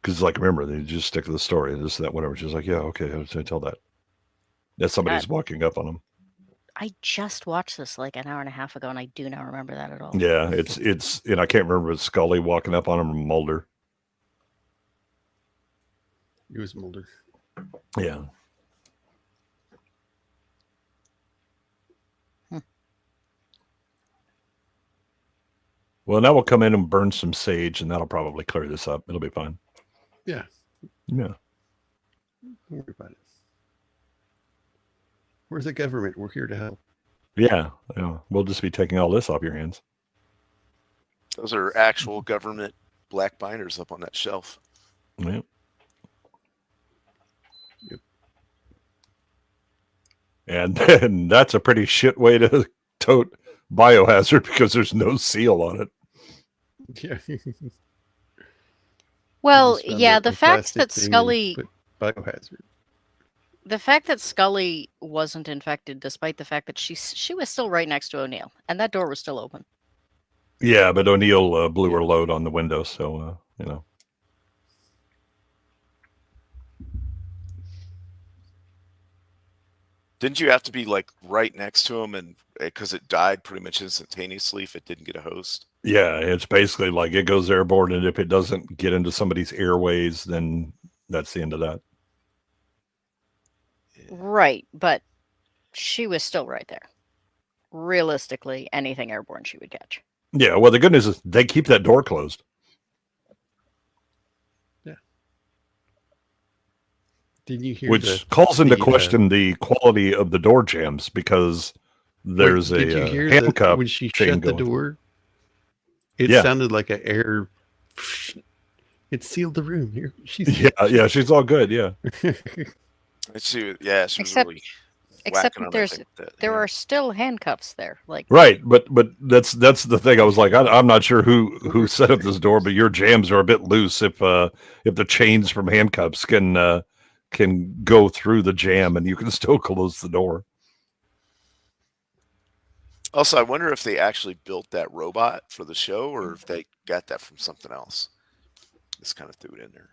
Because, like, remember, they just stick to the story, this, that, whatever. She's like, yeah, okay, how did I tell that? That somebody's walking up on him. I just watched this like an hour and a half ago, and I do not remember that at all. Yeah, it's, and I can't remember if it's Scully walking up on him or Mulder. It was Mulder. Yeah. Well, now we'll come in and burn some sage, and that'll probably clear this up. It'll be fine. Yeah. Yeah. Don't worry about it. Where's the government? We're here to help. Yeah. We'll just be taking all this off your hands. Those are actual government black binders up on that shelf. Yeah. Yep. And then that's a pretty shit way to tote biohazard because there's no seal on it. Yeah. Well, yeah, the fact that Scully biohazard. The fact that Scully wasn't infected, despite the fact that she was still right next to O'Neill, and that door was still open. Yeah, but O'Neill blew her load on the window, so you know. Didn't you have to be like right next to him, and because it died pretty much instantaneously if it didn't get a host? Yeah, it's basically like it goes airborne, and if it doesn't get into somebody's airways, then that's the end of that. Right, but she was still right there. Realistically, anything airborne she would catch. Yeah, well, the good news is they keep that door closed. Yeah. Did you hear? Which calls into question the quality of the door jams, because there's did you hear handcuff when she chain shut the going. door? It sounded like an air. It sealed the room. Here, yeah, she's all good. Yeah. She was Except really that there are still handcuffs there. Like right, but that's the thing. I was like, I'm not sure who set up this door, but your jams are a bit loose. If the chains from handcuffs can go through the jam and you can still close the door. Also, I wonder if they actually built that robot for the show, or if they got that from something else. Just kind of threw it in there.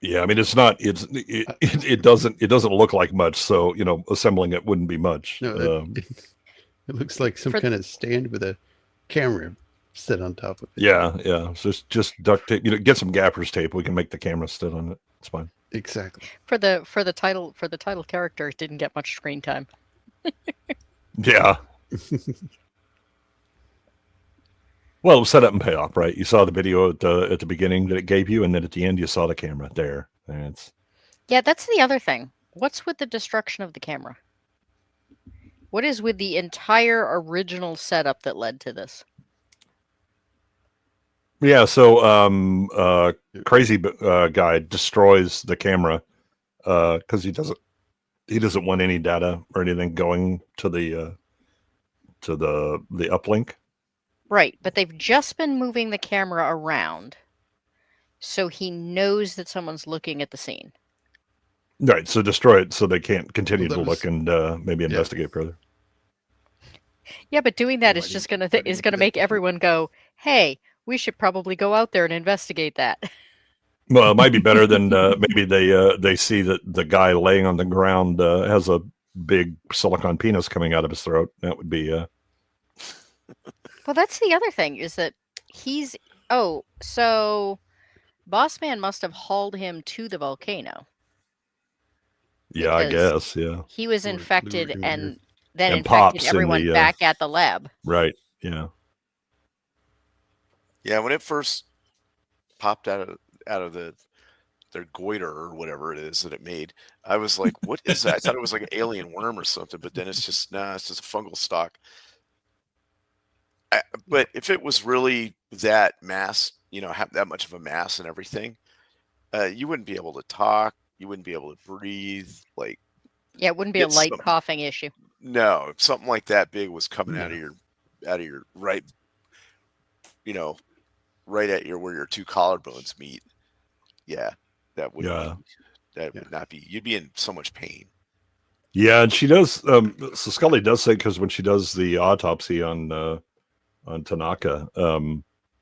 Yeah, I mean, it doesn't look like much, so assembling it wouldn't be much. No, it looks like some kind of stand with a camera set on top of it. Yeah. So just duct tape. Get some gaffer's tape. We can make the camera sit on it. It's fine. Exactly. For the title character, it didn't get much screen time. Yeah. Well, set up and pay off, right? You saw the video at the beginning that it gave you, and then at the end you saw the camera there. And yeah, that's the other thing. What's with the destruction of the camera? What is with the entire original setup that led to this? Yeah, so crazy guy destroys the camera because he doesn't want any data or anything going to the uplink. Right, but they've just been moving the camera around, so he knows that someone's looking at the scene. Right, so destroy it so they can't continue to look and maybe investigate further. Yeah, but doing that is just gonna make everyone go, "Hey, we should probably go out there and investigate that." Well, it might be better than maybe they see that the guy laying on the ground has a big silicone penis coming out of his throat. That would be. Well, that's the other thing, is that so Boss Man must have hauled him to the volcano. Yeah, I guess, yeah. He was infected and then and infected everyone back at the lab. Right, yeah. Yeah, when it first popped out of their goiter or whatever it is that it made, I was like, what is that? I thought it was like an alien worm or something, but then it's just it's just a fungal stalk. But if it was really that mass, have that much of a mass and everything, you wouldn't be able to talk. You wouldn't be able to breathe. Like, yeah, it wouldn't be a light coughing issue. No, if something like that big was coming out of your right, right at where your two collarbones meet, yeah, that would not be. You'd be in so much pain. Yeah, and she does. So Scully does say, because when she does the autopsy on Tanaka,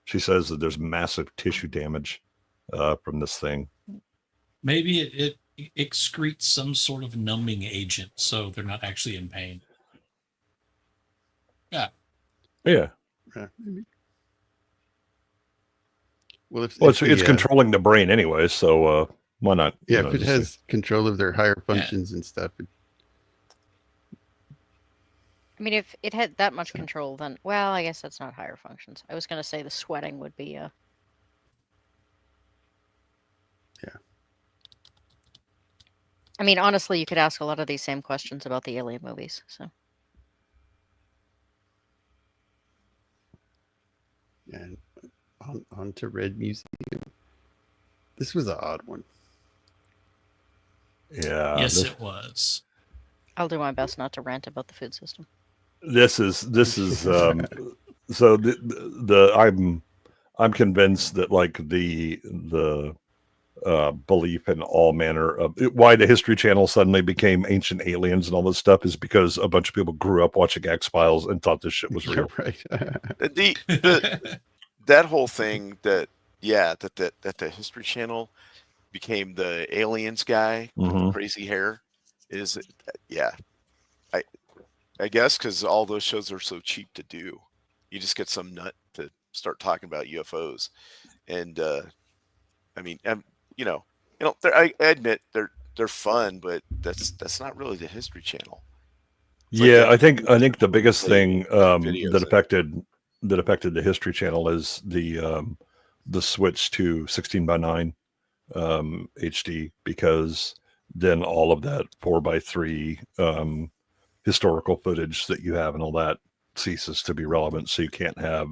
she says that there's massive tissue damage from this thing. Maybe it excretes some sort of numbing agent, so they're not actually in pain. Yeah. Yeah. Maybe. Well, it's controlling the brain anyway, so why not? Yeah, if it has control of their higher functions and stuff. I mean, if it had that much control, then, well, I guess that's not higher functions. I was going to say the sweating would be Yeah. I mean, honestly, you could ask a lot of these same questions about the Alien movies, so. And on to Red Museum. This was an odd one. Yeah. Yes, it was. I'll do my best not to rant about the food system. This is so I'm convinced that like the belief in all manner of why the History Channel suddenly became Ancient Aliens and all this stuff is because a bunch of people grew up watching X-Files and thought this shit was real. Right. That whole thing that the History Channel became the aliens guy with the crazy hair is I guess because all those shows are so cheap to do, you just get some nut to start talking about UFOs, and I mean, I admit they're fun, but that's not really the History Channel. It's I think the biggest thing that affected the History Channel is the switch to 16:9 HD, because then all of that 4:3 historical footage that you have and all that ceases to be relevant. So you can't have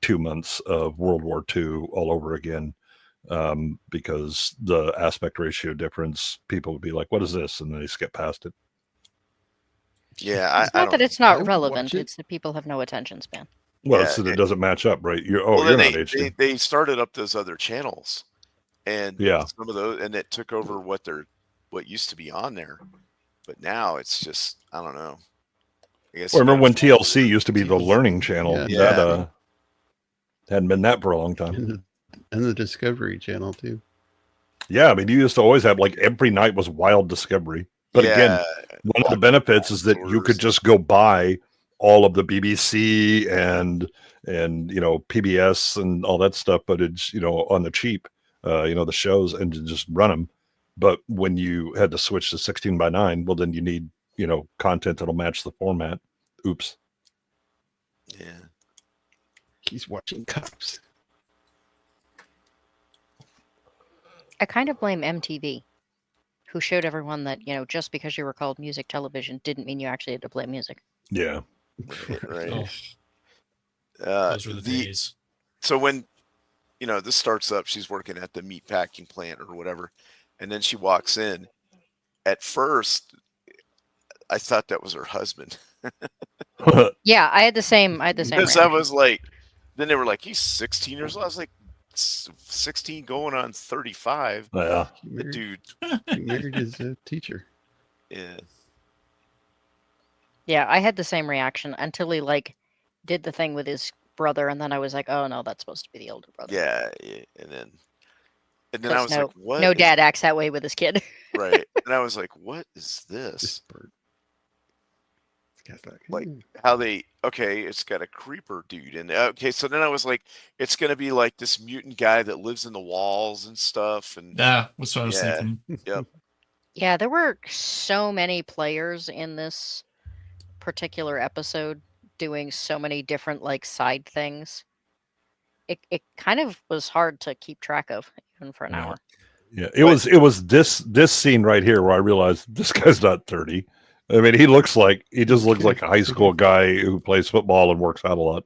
2 months of World War II all over again, because the aspect ratio difference, people would be like, what is this? And then they skip past it. Yeah, it's not that it's not relevant, it's that people have no attention span. Well, so that doesn't match up, right? You're not HD. They started up those other channels, and some of those, and it took over what used to be on there, but now it's just, I don't know. I guess. Well, remember when TLC used to be the learning channel? Yeah. That hadn't been that for a long time. And the Discovery Channel too. Yeah, I mean, you used to always have like every night was Wild Discovery. But again, one of the benefits is that you could just go buy all of the BBC and PBS and all that stuff, but it's on the cheap, the shows, and just run them. But when you had to switch to 16:9, well, then you need content that'll match the format. Oops. Yeah. He's watching Cops. I kind of blame MTV, who showed everyone that, just because you were called music television didn't mean you actually had to play music. Yeah. Right. Oh. Those were the days. So when, this starts up, she's working at the meat packing plant or whatever, and then she walks in. At first, I thought that was her husband. Yeah, I had the same. Because I was like, then they were like, he's 16 years old. I was like, 16 going on 35. Yeah. The dude. He married his teacher. Yeah. Yeah, I had the same reaction until he did the thing with his brother, and then I was like, oh no, that's supposed to be the older brother. Yeah, and then I was like, what? No dad acts that way with his kid. Right. And I was like, what is this? Like how it's got a creeper dude, and so then I was like, it's gonna be like this mutant guy that lives in the walls and stuff, and that's what I was thinking. Yep. Yeah, there were so many players in this particular episode doing so many different side things. It kind of was hard to keep track of even for an hour. Yeah, it was this scene right here where I realized this guy's not 30. I mean, he just looks like a high school guy who plays football and works out a lot.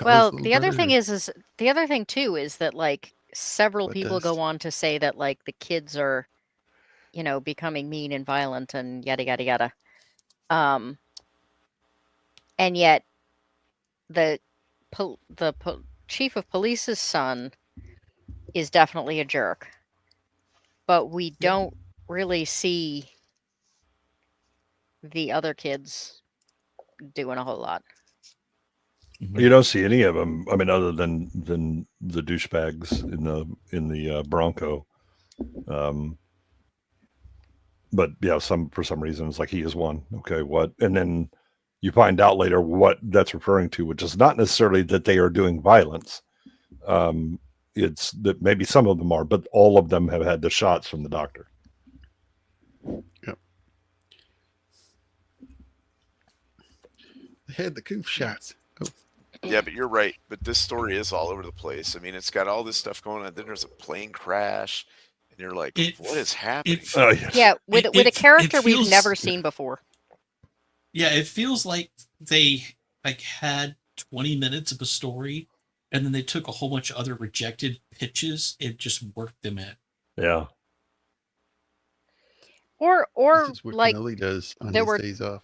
Well, the other thing too is that several people go on to say that the kids are, becoming mean and violent and yada yada yada. and yet the chief of police's son is definitely a jerk, but we don't really see the other kids doing a whole lot. You don't see any of them. I mean, other than the douchebags in the Bronco. But yeah, for some reason it's like he is one. Okay, what? And then you find out later what that's referring to, which is not necessarily that they are doing violence. It's that maybe some of them are, but all of them have had the shots from the doctor. Yep. They had the goof shots. Oh. Yeah, but you're right. But this story is all over the place. I mean, it's got all this stuff going on. Then there's a plane crash, and you're like, what is happening? Yes. Yeah, with a character we've feels- never seen before. Yeah, it feels like they had 20 minutes of a story, and then they took a whole bunch of other rejected pitches and just worked them in. Yeah. Or This is what like Nelly does on there his were- days off.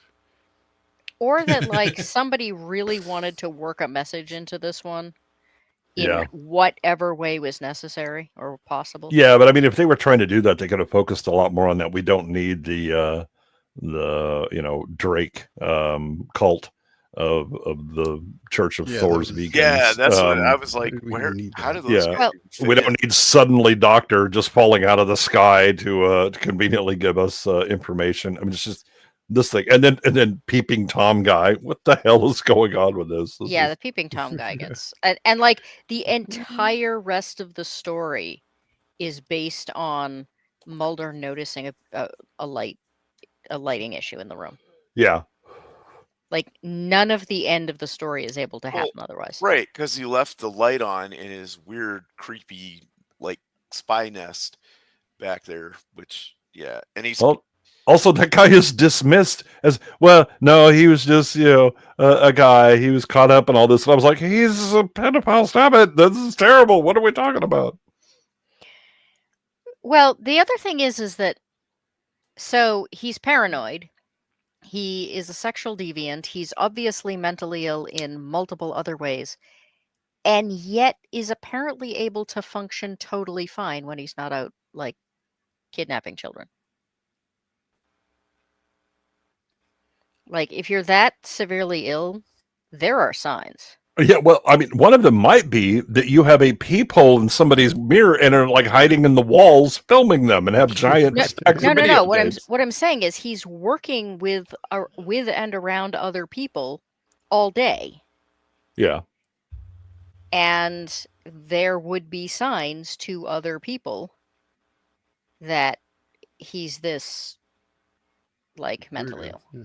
or that like somebody really wanted to work a message into this one in Yeah. whatever way was necessary or possible. Yeah, but I mean, if they were trying to do that, they could have focused a lot more on that. We don't need the Drake cult of the Church of Yeah, Thor's that was- vegans. Yeah, that's what I was like. why do we Where? need How do that? those? Yeah. guys We fit don't in? need suddenly Doctor just falling out of the sky to conveniently give us information. I mean, it's just this thing, and then peeping Tom guy. What the hell is going on with this? Yeah, the peeping Tom guy gets and like the entire rest of the story is based on Mulder noticing a lighting issue in the room. Yeah. Like none of the end of the story is able to happen otherwise. Right, because he left the light on in his weird, creepy, like spy nest back there. Which, yeah, and he's Well, also that guy is dismissed as well. No, he was just a guy. He was caught up in all this. And I was like, he's a pedophile. Stop it! This is terrible. What are we talking about? Well, the other thing is that so he's paranoid. He is a sexual deviant. He's obviously mentally ill in multiple other ways, and yet is apparently able to function totally fine when he's not out like kidnapping children. Like if you're that severely ill, there are signs. Yeah, well, I mean, one of them might be that you have a peephole in somebody's mirror and are like hiding in the walls, filming them, and have giant stacks of No. video What I'm saying is he's working with and around other people all day, Yeah, and there would be signs to other people that he's this like mentally ill. Yeah.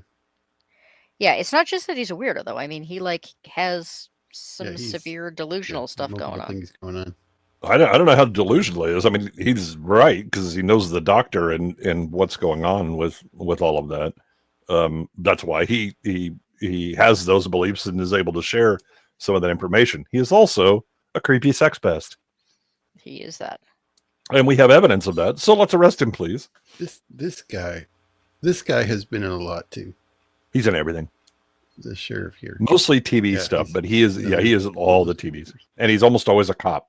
Yeah, it's not just that he's a weirdo though. I mean, he like has some Yeah, he's- severe delusional stuff multiple going on. things going on. I don't know how delusional he is. I mean, he's right because he knows the doctor and what's going on with all of that. That's why he has those beliefs and is able to share some of that information. He is also a creepy sex pest, He is that. and we have evidence of that. So let's arrest him, please. This guy has been in a lot too. He's in everything, The sheriff here. mostly TV Yeah, stuff, he's- but he is in all the TVs, and he's almost always a cop.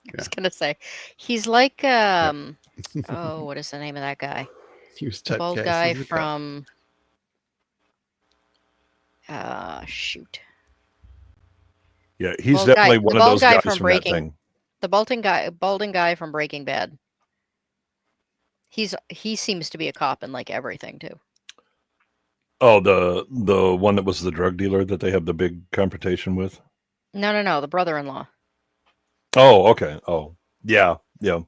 I was gonna say he's like oh, what is the name of that guy? He was The bald typecast guy as a cop. from shoot. Yeah, he's Bald guy- definitely the one of bald those guy guys from from Breaking- that thing. The balding guy from Breaking Bad. He seems to be a cop in like everything too. Oh, the one that was the drug dealer that they have the big confrontation with. No, the brother-in-law. Oh, okay. Oh, yeah. Where-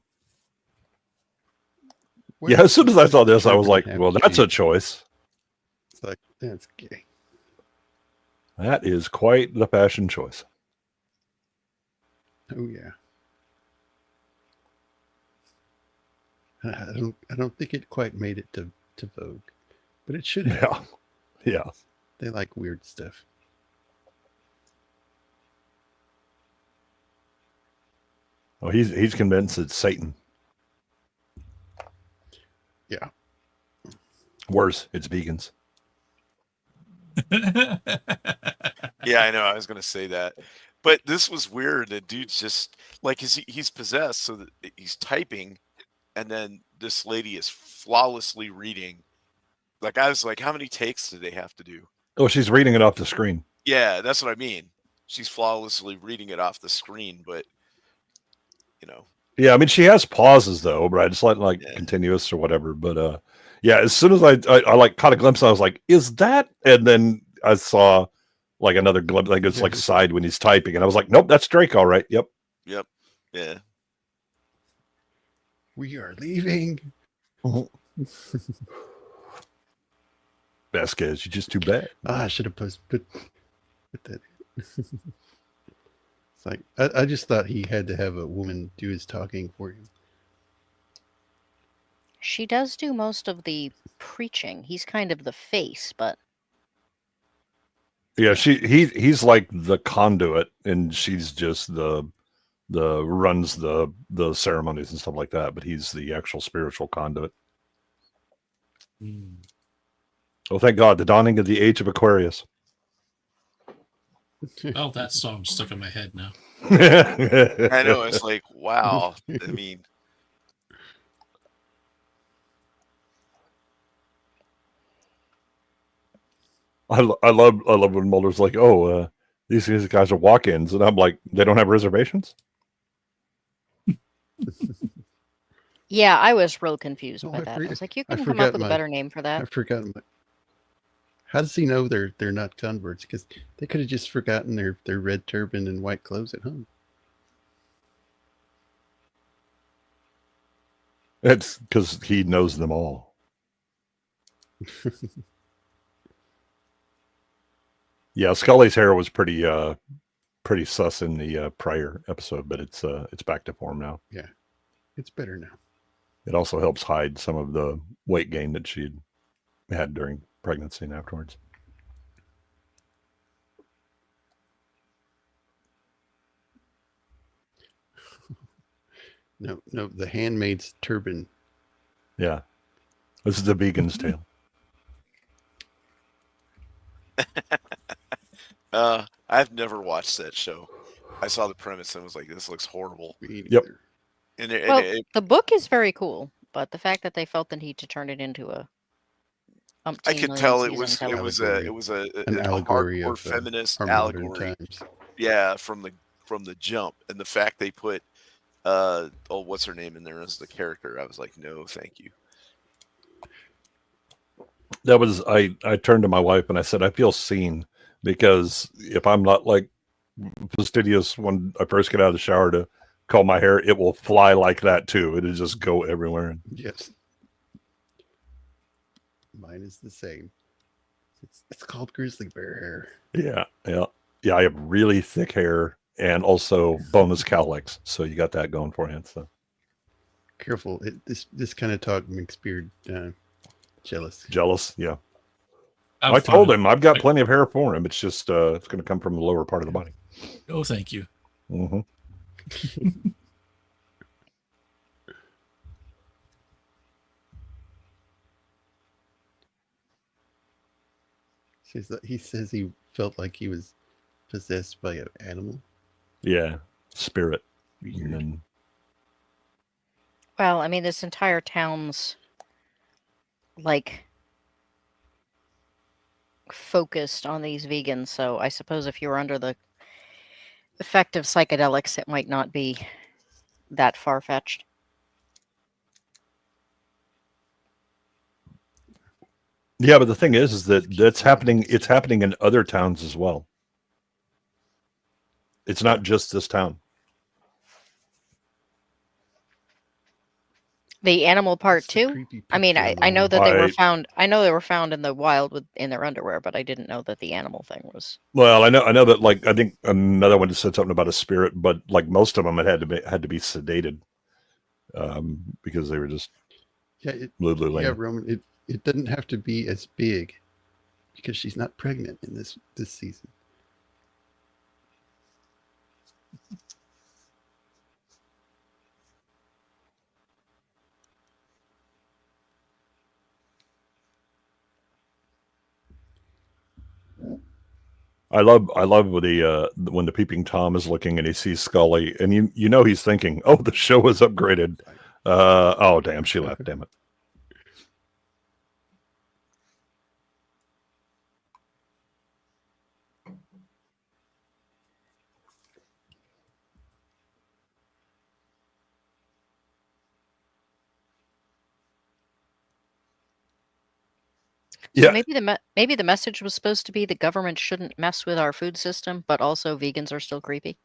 Yeah, as soon as I saw this, I was like, Have well, to that's be- a choice. It's like, that's gay. That is quite the fashion choice. Oh yeah. I don't think it quite made it to Vogue, but it should have. Yeah. Yeah. They like weird stuff. Oh, he's convinced it's Satan. Yeah. Worse, it's vegans. Yeah, I know. I was going to say that. But this was weird. The dude's just like he's possessed, so that he's typing, and then this lady is flawlessly reading. Like I was like, how many takes do they have to do? Oh, she's reading it off the screen. Yeah, that's what I mean. She's flawlessly reading it off the screen, but you know. Yeah, I mean she has pauses though, right? It's like Yeah. continuous or whatever. But yeah, as soon as I like caught a glimpse, I was like, "Is that?" And then I saw like another glimpse, like it's like side when he's typing, and I was like, "Nope, that's Drake, all right." Yep. Yep. Yeah. We are leaving. Vasquez, you're just too bad. I should have put that. It's like I just thought he had to have a woman do his talking for him. She does do most of the preaching. He's kind of the face, but Yeah, he's like the conduit, and she's just the runs the ceremonies and stuff like that. But he's the actual spiritual conduit. Oh, thank God! The dawning of the age of Aquarius. Oh, that song's stuck in my head now. I know. It's like, wow. I mean, I love when Mulder's like, "Oh, these guys are walk-ins," and I'm like, "They don't have reservations." yeah, I was real confused Oh, by I that. I forget- was like, you I can come up forgot with a my- better name for that. I've forgotten. How does he know they're not converts? Because they could have just forgotten their red turban and white clothes at home. It's because he knows them all. Yeah, Scully's hair was pretty sus in the prior episode, but it's back to form now. Yeah, it's better now. It also helps hide some of the weight gain that she'd had during pregnancy and afterwards. No, the handmaid's turban. Yeah, this is the vegan's tale. I've never watched that show. I saw the premise and was like, this looks horrible. Me Yep. neither. And Well, the book is very cool, but the fact that they felt the need to turn it into a I umpteen could million tell it season was television. An allegory hardcore of feminist our modern allegory. times. Yeah, from the jump, and the fact they put what's her name in there as the character, I was like, no, thank you. That was I turned to my wife and I said, I feel seen, because if I'm not like fastidious when I first get out of the shower to comb my hair, it will fly like that too. It'll just go everywhere. Yes. Mine is the same. It's called grizzly bear hair. Yeah. I have really thick hair and also bonus cowlicks, so you got that going for you. So Careful. This kind of talk makes Beard jealous. Yeah. I told him I've got plenty of hair for him. It's just it's going to come from the lower part of the body. Oh, thank you. Mm-hmm. He says he felt like he was possessed by an animal. Yeah, spirit. And then, Well, I mean, this entire town's like focused on these vegans, so I suppose if you were under the effect of psychedelics, it might not be that far-fetched. yeah, but the thing is that that's happening. It's happening in other towns as well. It's not just this town. The animal part too. I mean, I know that they were found. I know they were found in the wild in their underwear, but I didn't know that the animal thing was. Well, I know that. Like, I think another one said something about a spirit, but like most of them, it had to be sedated, because they were just Roman. It doesn't have to be as big, because she's not pregnant in this season. I love when the peeping Tom is looking and he sees Scully, and you know he's thinking, "Oh, the show was upgraded." Oh, damn, she left. Damn it. So maybe the message was supposed to be the government shouldn't mess with our food system, but also vegans are still creepy.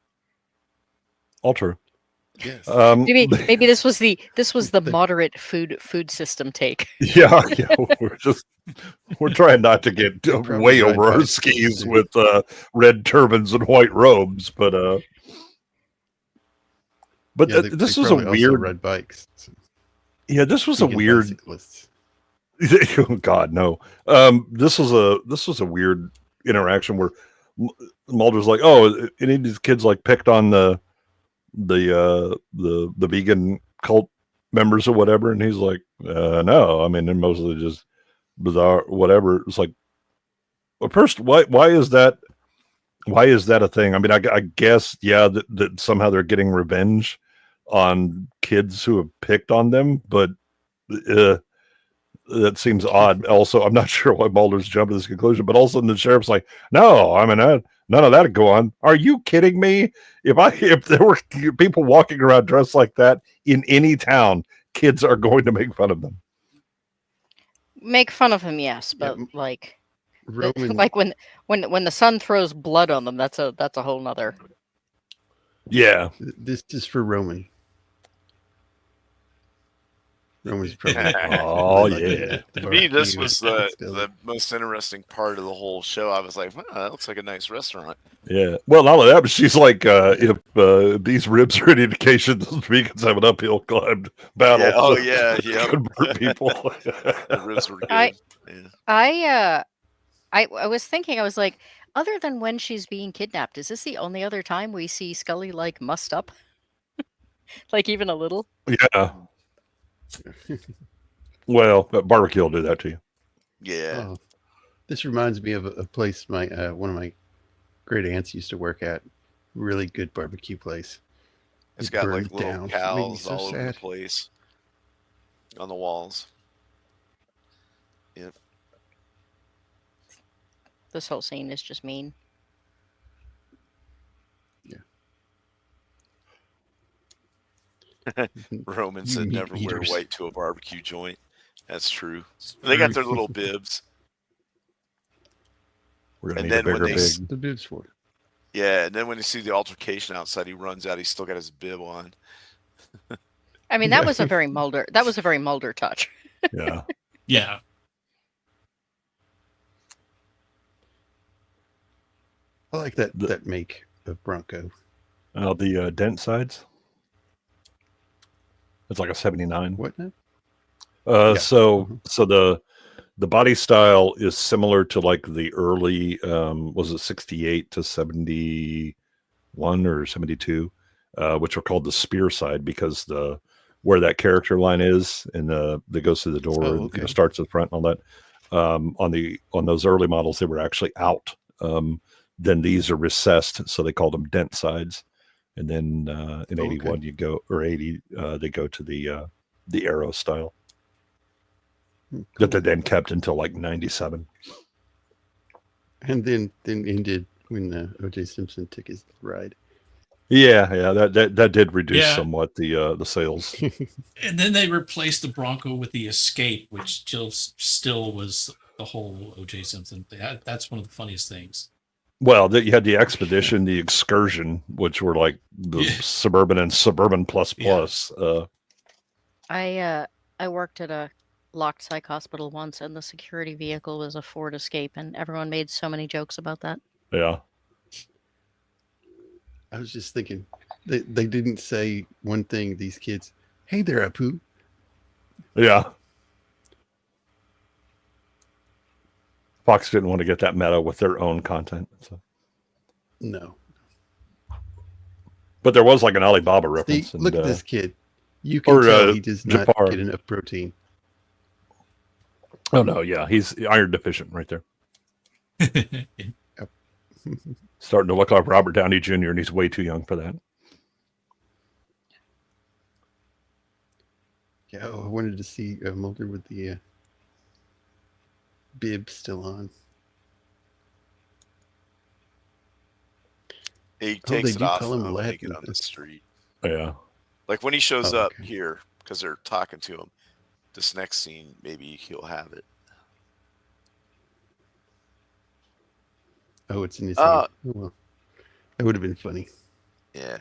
All true. Yes. Maybe this was the moderate food system take. Yeah. We're trying not to get way over our bikes, skis too. with red turbans and white robes, but this was a probably also weird red bikes. So Yeah, this was a vegan weird. bicyclists. Oh God, no. This was a weird interaction where Mulder's like, "Oh, any of these kids like picked on the vegan cult members or whatever," and he's like, "No, I mean they're mostly just bizarre, whatever." It's like, well, first, why is that? Why is that a thing? I mean, I guess that somehow they're getting revenge on kids who have picked on them, but that seems odd. Also, I'm not sure why Mulder's jumping to this conclusion, but also the sheriff's like, "No, I mean, none of that would go on. Are you kidding me? If there were people walking around dressed like that in any town, kids are going to make fun of them." Make fun of him, yes, but Roman, like when the sun throws blood on them, that's a whole nother. Yeah, this is for Roman. Roman's probably. Oh yeah. To me, this was the most interesting part of the whole show. I was like, "Wow, that looks like a nice restaurant." Yeah. Well, not only that, but she's like, if these ribs are an indication that the vegans have an uphill climb battle. Yeah. Oh yeah, yeah. Convert people. The ribs were good. I was thinking, I was like, other than when she's being kidnapped, is this the only other time we see Scully like mussed up? Like even a little? Yeah. Well, barbecue will do that to you. Yeah. Oh, this reminds me of a place my one of my great aunts used to work at. Really good barbecue place. It's It got burned like little down. It made me cows so all over the sad. place on the walls. Yep. This whole scene is just mean. Roman said, Meat "Never wear eaters. white to a barbecue joint." That's true. They got their little bibs. We're gonna And need a then when bigger they big. The bibs for it. Yeah, and then when you see the altercation outside, he runs out. He's still got his bib on. I mean, that was a very Mulder. That was a very Mulder touch. Yeah. Yeah. I like that make of Bronco. The dent sides. It's like a 79. What now? Uh, Yeah. so Mhm. so the body style is similar to like the early was it 68 to 71 or 72, which are called the spear side because where that character line is and that goes through the door Oh, and okay. starts at the front and all that. On those early models they were actually out. Then these are recessed, so they called them dent sides. And then in 81 you go, or 80 they go to the arrow style that they then kept until like 97. And then ended when O.J. Simpson took his ride. Yeah, that did reduce Yeah. somewhat the sales. And then they replaced the Bronco with the Escape, which still was the whole O.J. Simpson. That's one of the funniest things. Well, you had the Expedition, the Excursion, which were like the Yeah. Suburban and Suburban plus. I worked at a locked psych hospital once, and the security vehicle was a Ford Escape, and everyone made so many jokes about that. Yeah. I was just thinking, they didn't say one thing. These kids, hey there, Apu. Yeah. Fox didn't want to get that meta with their own content. So. No. But there was like an Alibaba See, reference. look at this kid. You can tell he does not Jafar. get enough protein. Oh, no. Yeah. He's iron deficient right there. Starting to look like Robert Downey Jr. and he's way too young for that. Yeah, I wanted to see Mulder with the bib still on. He takes it off call him when they get Latin. on the street. Yeah. Like when he shows Oh, up okay. here, because they're talking to him, this next scene, maybe he'll have it. Oh, it's in his hand. Oh, well. That would have been funny. Yeah.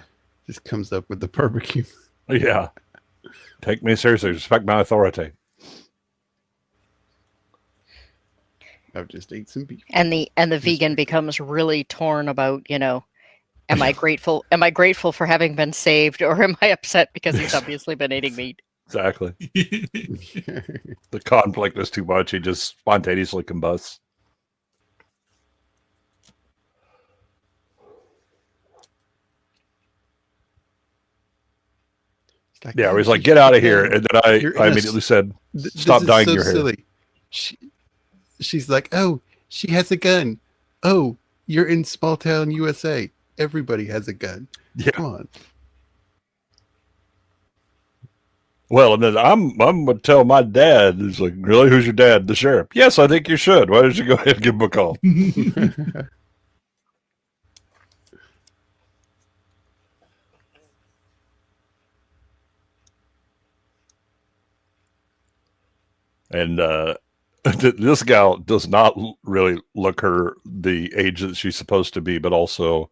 Just comes up with the barbecue. Yeah. Take me seriously. Respect my authority. I've just ate some beef. And the vegan becomes really torn about, am I grateful for having been saved, or am I upset because he's obviously been eating meat? Exactly. The conflict is too much. He just spontaneously combusts. Like, Yeah, oh, he's like, get out of here. And then I You're immediately said, this stop is dyeing so your hair. silly. She's like, oh, she has a gun. Oh, you're in small town USA. Everybody has a gun. Yeah. Come on. Well, and then I'm gonna tell my dad. He's like, really? Who's your dad? The sheriff. Yes, I think you should. Why don't you go ahead and give him a call? And this gal does not really look the age that she's supposed to be, but also,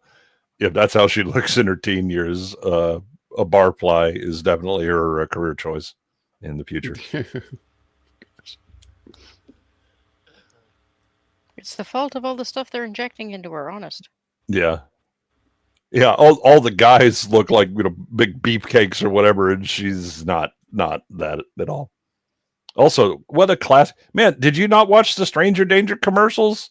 if that's how she looks in her teen years, a barfly is definitely her career choice in the future. It's the fault of all the stuff they're injecting into her, honest. Yeah. Yeah, all the guys look like big beefcakes or whatever, and she's not that at all. Also, what a class! Man, did you not watch the Stranger Danger commercials?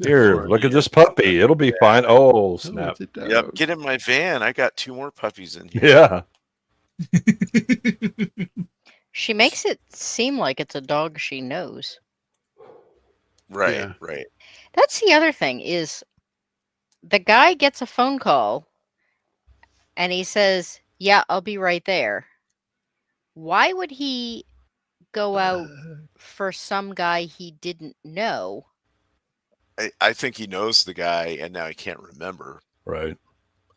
Here, look at this puppy. It'll be fine. Oh, snap! Yep, get in my van. I got 2 more puppies in here. Yeah. She makes it seem like it's a dog she knows. Right, Yeah. right. That's the other thing is the guy gets a phone call and he says, yeah, I'll be right there. Why would he go out for some guy he didn't know? I think he knows the guy, and now he can't remember. Right.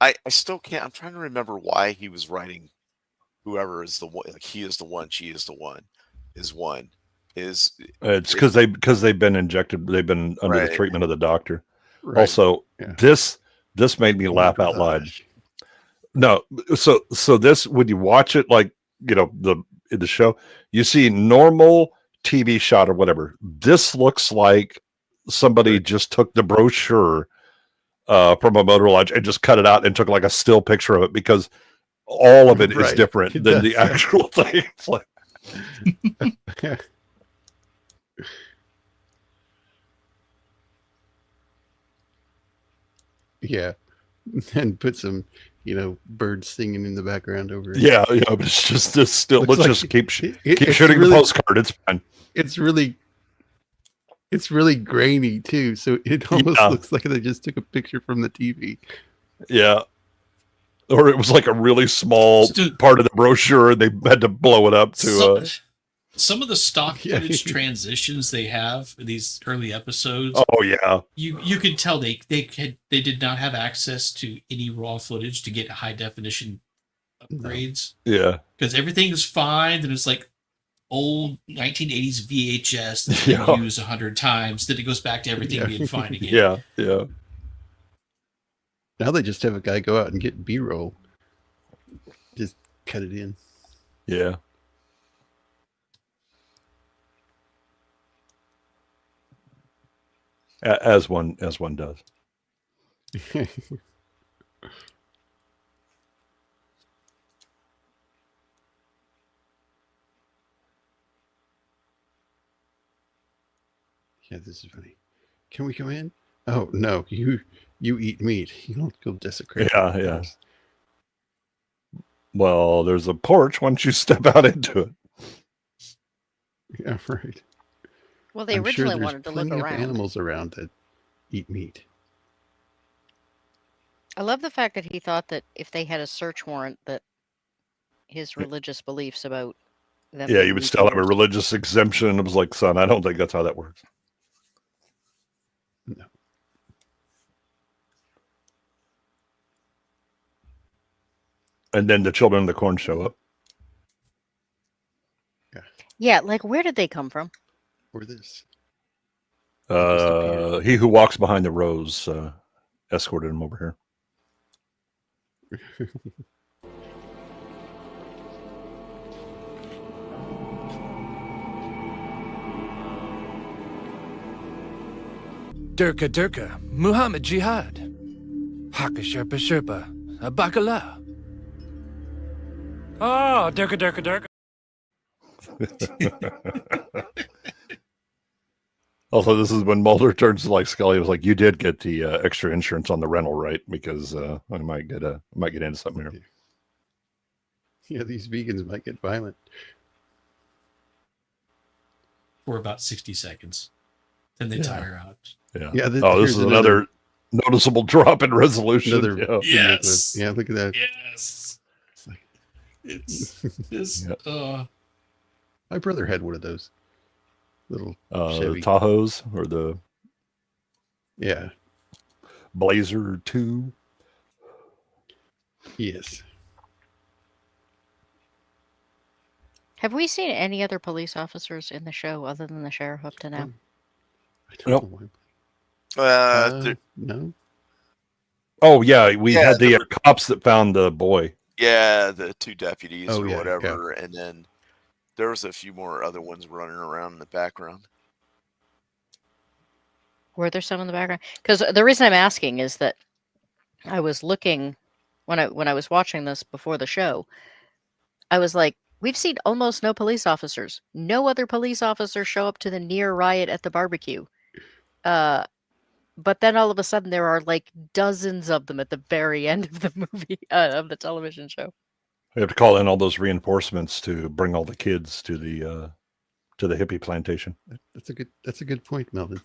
I still can't. I'm trying to remember why he was writing whoever is the one. Like, he is the one, she is the one, is one. It's because they've been injected. They've been under the treatment of the doctor. Right. Also, Yeah. this made me laugh out loud. No, so this, when you watch it, like the show, you see normal TV shot or whatever. This looks like somebody just took the brochure from a motor lodge and just cut it out and took like a still picture of it, because all of it is different than the actual thing. It's like, yeah, and put some, birds singing in the background over it. yeah, but it's just this still. Looks Let's like just keep it's shooting really, the postcard. It's fine. It's really grainy too, so it almost looks like they just took a picture from the TV. Yeah. Or it was like a really small part of the brochure, and they had to blow it up to. Some of the stock footage transitions they have in these early episodes. Oh yeah, you could tell they did not have access to any raw footage to get high definition upgrades. Yeah, because everything is fine, and it's like old 1980s VHS that's been used 100 times. Then it goes back to everything being fine again. Yeah. Now they just have a guy go out and get B-roll. Just cut it in. Yeah. As one does. Yeah, this is funny. Can we come in? Oh no, you eat meat. You don't go desecrate. Yeah. Well, there's a porch once you step out into it. Yeah, right. Well, they originally wanted to look around. Animals around that eat meat. I love the fact that he thought that if they had a search warrant, that his religious beliefs about them. Yeah, being you would meat still have a eaters- religious exemption. It was like, son, I don't think that's how that works. No. And then the children of the corn show up. Yeah, like where did they come from? Or this. He who walks behind the rose escorted him over here. Durka Durka, Muhammad Jihad. Haka Sherpa Sherpa, a Bacala. Oh, Durka Durka Durka. Also, this is when Mulder turns to like Scully. Was like, "You did get the extra insurance on the rental, right? Because I might get into something here." Yeah, these vegans might get violent. For about 60 seconds. Then they tire out. Yeah. This This is another noticeable drop in resolution. Another Yes. Yeah, look at that. Yes. It's like, It's this. my brother had one of those little the Chevy. Tahoes or the Yeah. Blazer 2. Yes. Have we seen any other police officers in the show other than the sheriff up to now? I don't know why. No. Oh yeah, we had the there were- cops that found the boy. Yeah, the two deputies Oh, or yeah, whatever, and then there was a few more other ones running around in the background. Were there some in the background? Because the reason I'm asking is that I was looking when I was watching this before the show. I was like, we've seen almost no police officers. No other police officers show up to the near riot at the barbecue. But then all of a sudden there are like dozens of them at the very end of the movie of the television show. We have to call in all those reinforcements to bring all the kids to the hippie plantation. That's a good point, Melvin.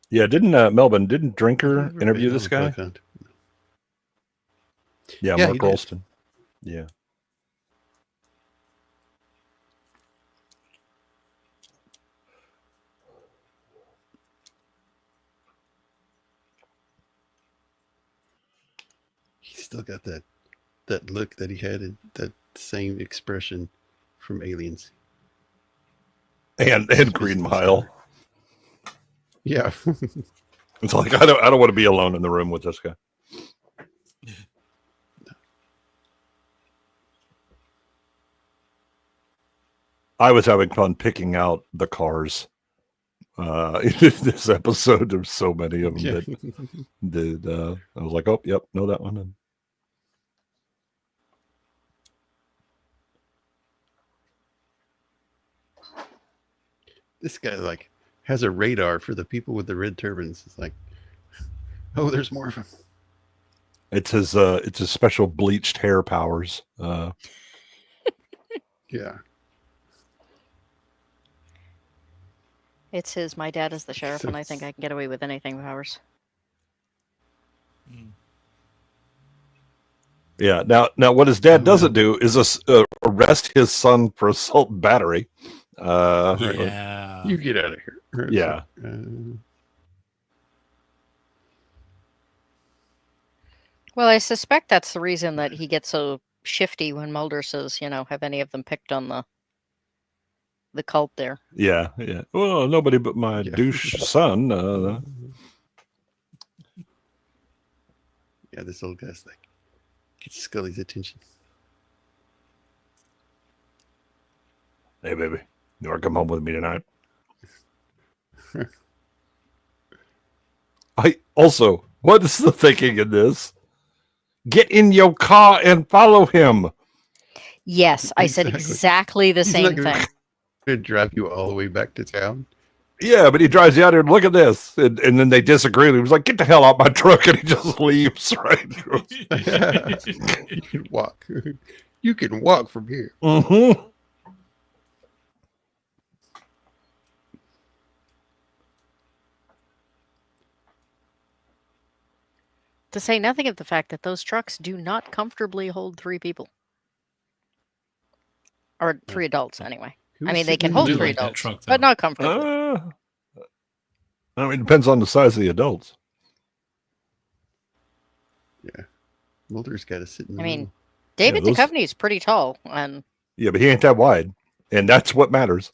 Yeah, didn't Drinker interview this guy? Yeah, Yeah, Mark he did. Rolston. Yeah. He's still got that look that he had, and that same expression from Aliens. And Green Mile. Yeah. It's like I don't want to be alone in the room with this guy. I was having fun picking out the cars. In this episode, there's so many of them Yeah. that I was like, oh, yep, know that one. And This guy like has a radar for the people with the red turbans. It's like, oh, there's more of them. it's his special bleached hair powers. Yeah. It's his my dad is the sheriff and I think I can get away with anything powers. Yeah. Now, what his dad doesn't do is arrest his son for assault and battery. Yeah. You get out of here. It's Yeah. like, Well, I suspect that's the reason that he gets so shifty when Mulder says, have any of them picked on the cult there. Yeah. Well, nobody but my Yeah. douche son. yeah, this old guy's like gets Scully's attention. Hey, baby, you want to come home with me tonight? What is the thinking in this? Get in your car and follow him. Yes, I said Exactly. exactly the He's same not gonna- thing. Gonna drive you all the way back to town. Yeah, but he drives you out here and look at this. And then they disagree. He was like, get the hell out my truck. And he just leaves, right? You can walk. You can walk from here. Mm-hmm. To say nothing of the fact that those trucks do not comfortably hold 3 people. Or 3 adults, anyway. I mean, they can hold 3 adults, truck, but not comfortably. I mean, it depends on the size of the adults. Yeah. Mulder's got to sit in the I mean, middle. David those- Duchovny is pretty tall, and Yeah, but he ain't that wide. And that's what matters.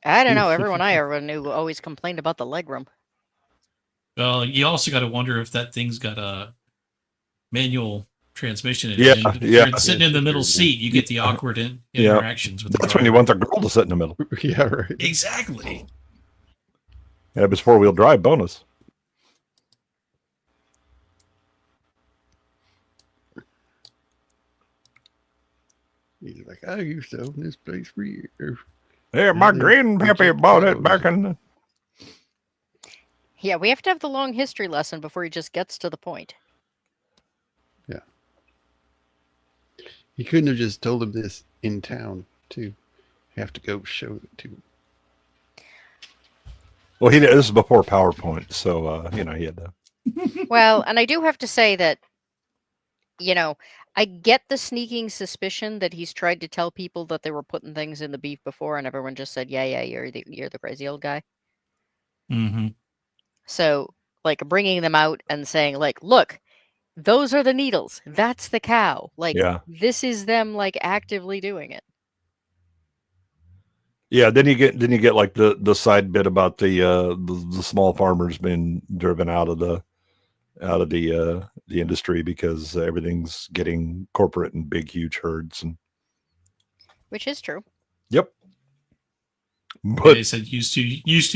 I don't know. Everyone I ever knew always complained about the legroom. Well, you also got to wonder if that thing's got a manual transmission. Yeah, If yeah. you're sitting in the middle seat, you get the awkward Yeah. interactions with the That's when you driver. want the girl to sit in the middle. Yeah, right. Exactly. Yeah, it's 4-wheel drive bonus. He's like, I used to own this place for years. Yeah, my then grandpappy reject bought it those. back in the... Yeah, we have to have the long history lesson before he just gets to the point. He couldn't have just told him this in town, too. Have to go show it to him. Well, this is before PowerPoint, so, he had to... Well, and I do have to say that, I get the sneaking suspicion that he's tried to tell people that they were putting things in the beef before, and everyone just said, yeah, you're the crazy old guy. Mm-hmm. So, like, bringing them out and saying, like, look, those are the needles. That's the cow. Like, Yeah. this is them, like, actively doing it. Yeah, then you get like the side bit about the small farmers being driven out of the industry because everything's getting corporate and big huge herds and Which is true. yep. But But they said used to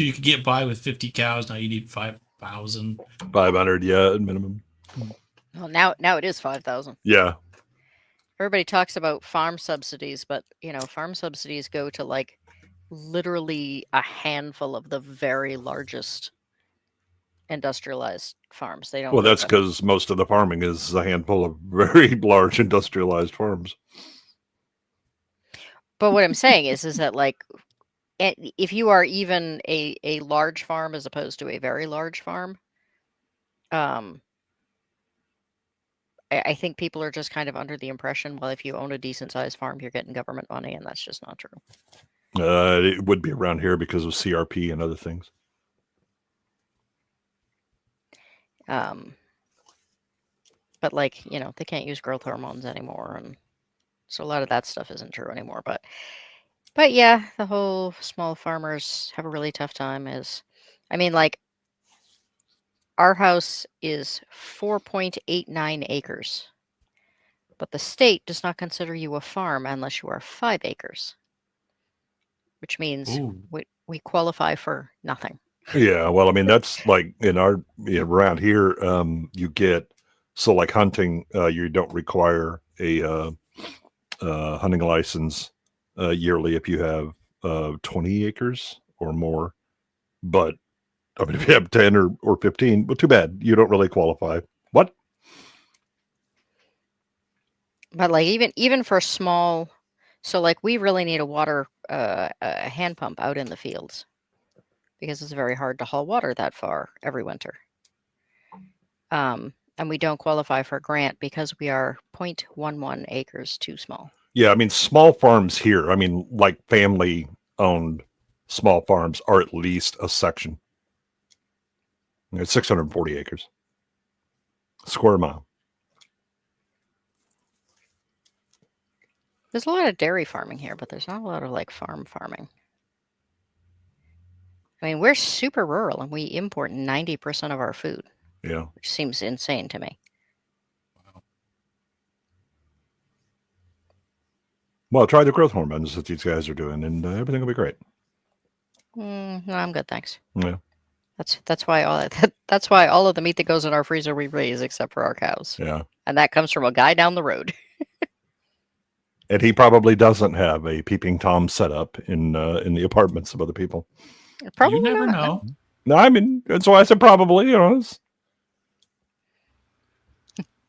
you could get by with 50 cows. Now you need 5,000. 500, yeah, at minimum. Well, now it is 5,000. Yeah. Everybody talks about farm subsidies, but farm subsidies go to like literally a handful of the very largest industrialized farms. They don't. Well, go that's to- because most of the farming is a handful of very large industrialized farms. But what I'm saying is that like, if you are even a large farm as opposed to a very large farm, I think people are just kind of under the impression, well, if you own a decent sized farm, you're getting government money, and that's just not true. It would be around here because of CRP and other things. But like, they can't use growth hormones anymore, and so a lot of that stuff isn't true anymore. But yeah, the whole small farmers have a really tough time. Like, our house is 4.89 acres, but the state does not consider you a farm unless you are 5 acres, which means Ooh. we qualify for nothing. Yeah, well, I mean that's like in our around here. You get like hunting. You don't require a hunting license yearly if you have 20 acres or more. But I mean, if you have 10 or 15, well, too bad. You don't really qualify. What? But like even for small, so like we really need a hand pump out in the fields because it's very hard to haul water that far every winter. And we don't qualify for a grant because we are 0.11 acres too small. Yeah, I mean, small farms here. I mean, like family-owned small farms are at least a section. It's 640 acres, square mile. There's a lot of dairy farming here, but there's not a lot of like farm farming. I mean, we're super rural and we import 90% of our food, Yeah. which seems insane to me. Well, try the growth hormones that these guys are doing, and everything will be great. No, I'm good, thanks. Yeah. That's why all of the meat that goes in our freezer we raise, except for our cows, Yeah. and that comes from a guy down the road. And he probably doesn't have a peeping Tom set up in the apartments of other people. Probably you never not. know. No, I mean that's why I said probably.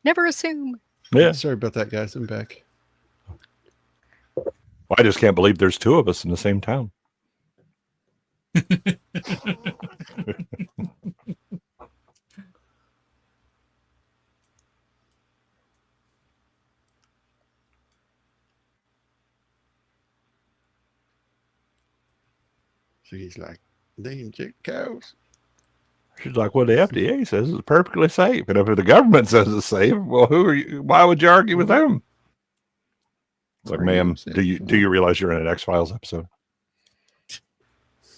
Never assume. Yeah. Sorry about that, guys. I'm back. I just can't believe there's two of us in the same town. So he's like, they inject cows. She's like, well, the FDA says it's perfectly safe, and if the government says it's safe, well, who are you? Why would you argue with them? It's like, ma'am, do you realize you're in an X-Files episode?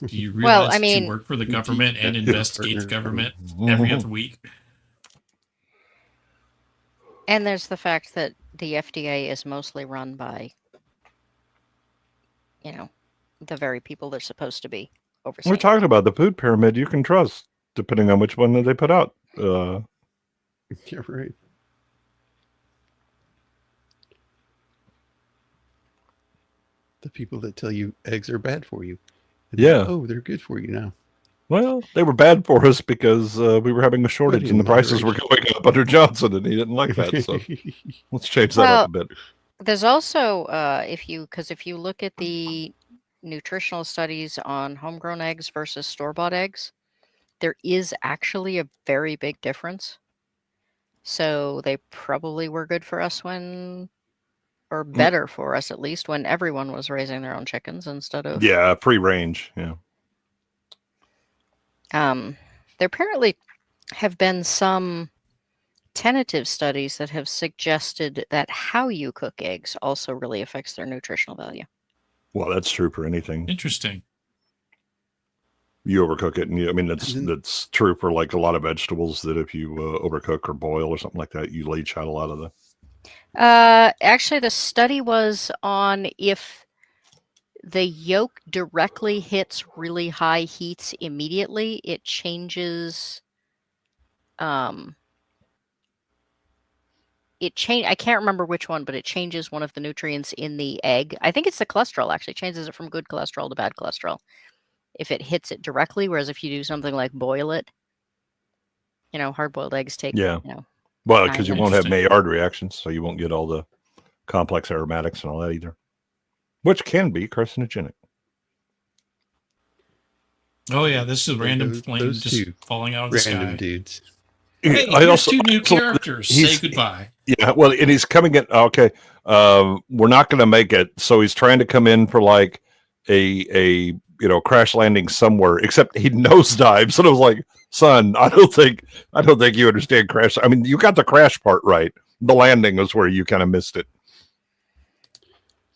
Do you realize Well, I mean, that you work for the government and investigate the government every other week? And there's the fact that the FDA is mostly run by, the very people they're supposed to be overseeing. We're talking about the food pyramid you can trust, depending on which one that they put out. Yeah, right. The people that tell you eggs are bad for you. Yeah. Oh, they're good for you now. Well, they were bad for us because we were having a shortage and the prices were going up under Johnson, and he didn't like that. So let's change that up a bit. There's also, if you look at the nutritional studies on homegrown eggs versus store-bought eggs, there is actually a very big difference. So they probably were good for us or better for us at least, when everyone was raising their own chickens instead of... Yeah, free-range, yeah. There apparently have been some tentative studies that have suggested that how you cook eggs also really affects their nutritional value. Well, that's true for anything. Interesting. You overcook it, and that's true for like a lot of vegetables. That if you overcook or boil or something like that, you leach out a lot of the. Actually, the study was on if the yolk directly hits really high heats immediately, it changes. I can't remember which one, but it changes one of the nutrients in the egg. I think it's the cholesterol, actually. It changes it from good cholesterol to bad cholesterol if it hits it directly, whereas if you do something like boil it, hard-boiled eggs take, well, because you won't have Maillard reactions, so you won't get all the complex aromatics and all that either, which can be carcinogenic. Oh yeah, this is a random flame just falling out of the sky. Random dudes. Hey, here's two new characters. Say goodbye. Yeah, well, and he's coming in. Okay, we're not going to make it. So he's trying to come in for like a crash landing somewhere. Except he nosedives, and I was like, son, I don't think you understand crash. I mean, you got the crash part right. The landing was where you kind of missed it.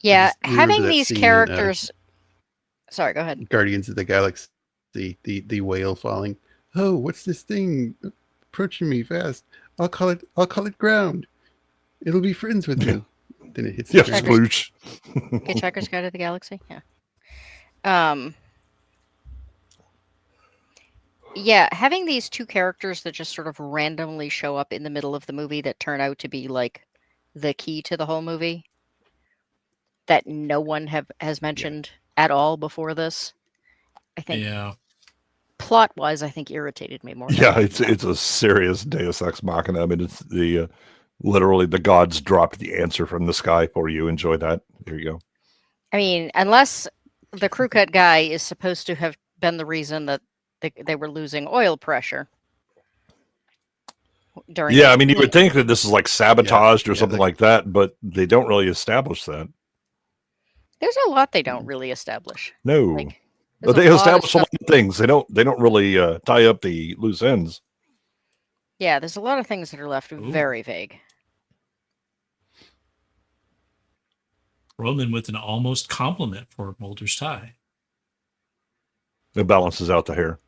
Yeah, having these characters. Sorry, go ahead. Guardians of the Galaxy, the whale falling. Oh, what's this thing approaching me fast? I'll call it ground. It'll be friends with me. Then it hits the ground. Sploosh. Hitchhiker's Guide to the Galaxy. Yeah. Yeah, having these two characters that just sort of randomly show up in the middle of the movie that turn out to be like the key to the whole movie that no one has mentioned at all before this, I think. Yeah. Plot-wise, I think irritated me more. Yeah, it's a serious Deus Ex Machina. I mean, it's the literally the gods dropped the answer from the sky for you. Enjoy that. There you go. I mean, unless the crew cut guy is supposed to have been the reason that they were losing oil pressure during. Yeah, I mean, you would think that this is like sabotaged or something like that, but they don't really establish that. There's a lot they don't really establish. No. They establish a lot of things. They don't really tie up the loose ends. Yeah, there's a lot of things that are left very vague. Roman with an almost compliment for Mulder's tie. It balances out the hair.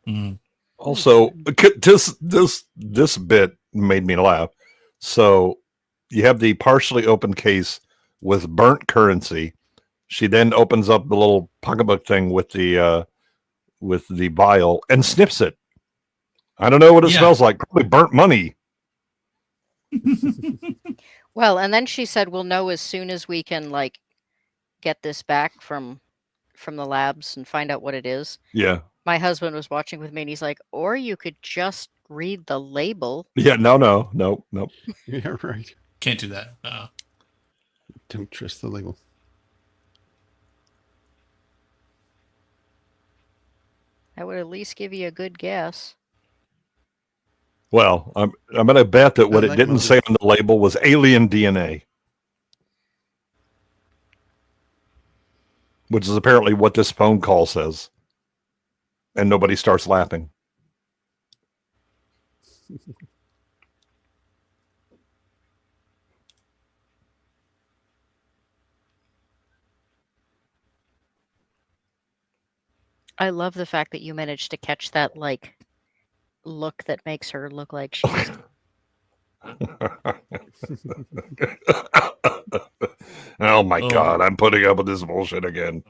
Mm. Also, this bit made me laugh. So you have the partially open case with burnt currency. She then opens up the little pocketbook thing with the vial and sniffs it. I don't know what it smells like. Probably burnt money. Well, and then she said, "We'll know as soon as we can get this back from from the labs and find out what it is. Yeah. My husband was watching with me, and he's like, "Or you could just read the label." Yeah. No. Yeah, right. Can't do that. Don't trust the label. That would at least give you a good guess. Well, I'm going to bet that what I it like didn't Mulder. say on the label was alien DNA, which is apparently what this phone call says. And nobody starts laughing. I love the fact that you managed to catch that like look that makes her look like she's Oh my Oh. God, I'm putting up with this bullshit again.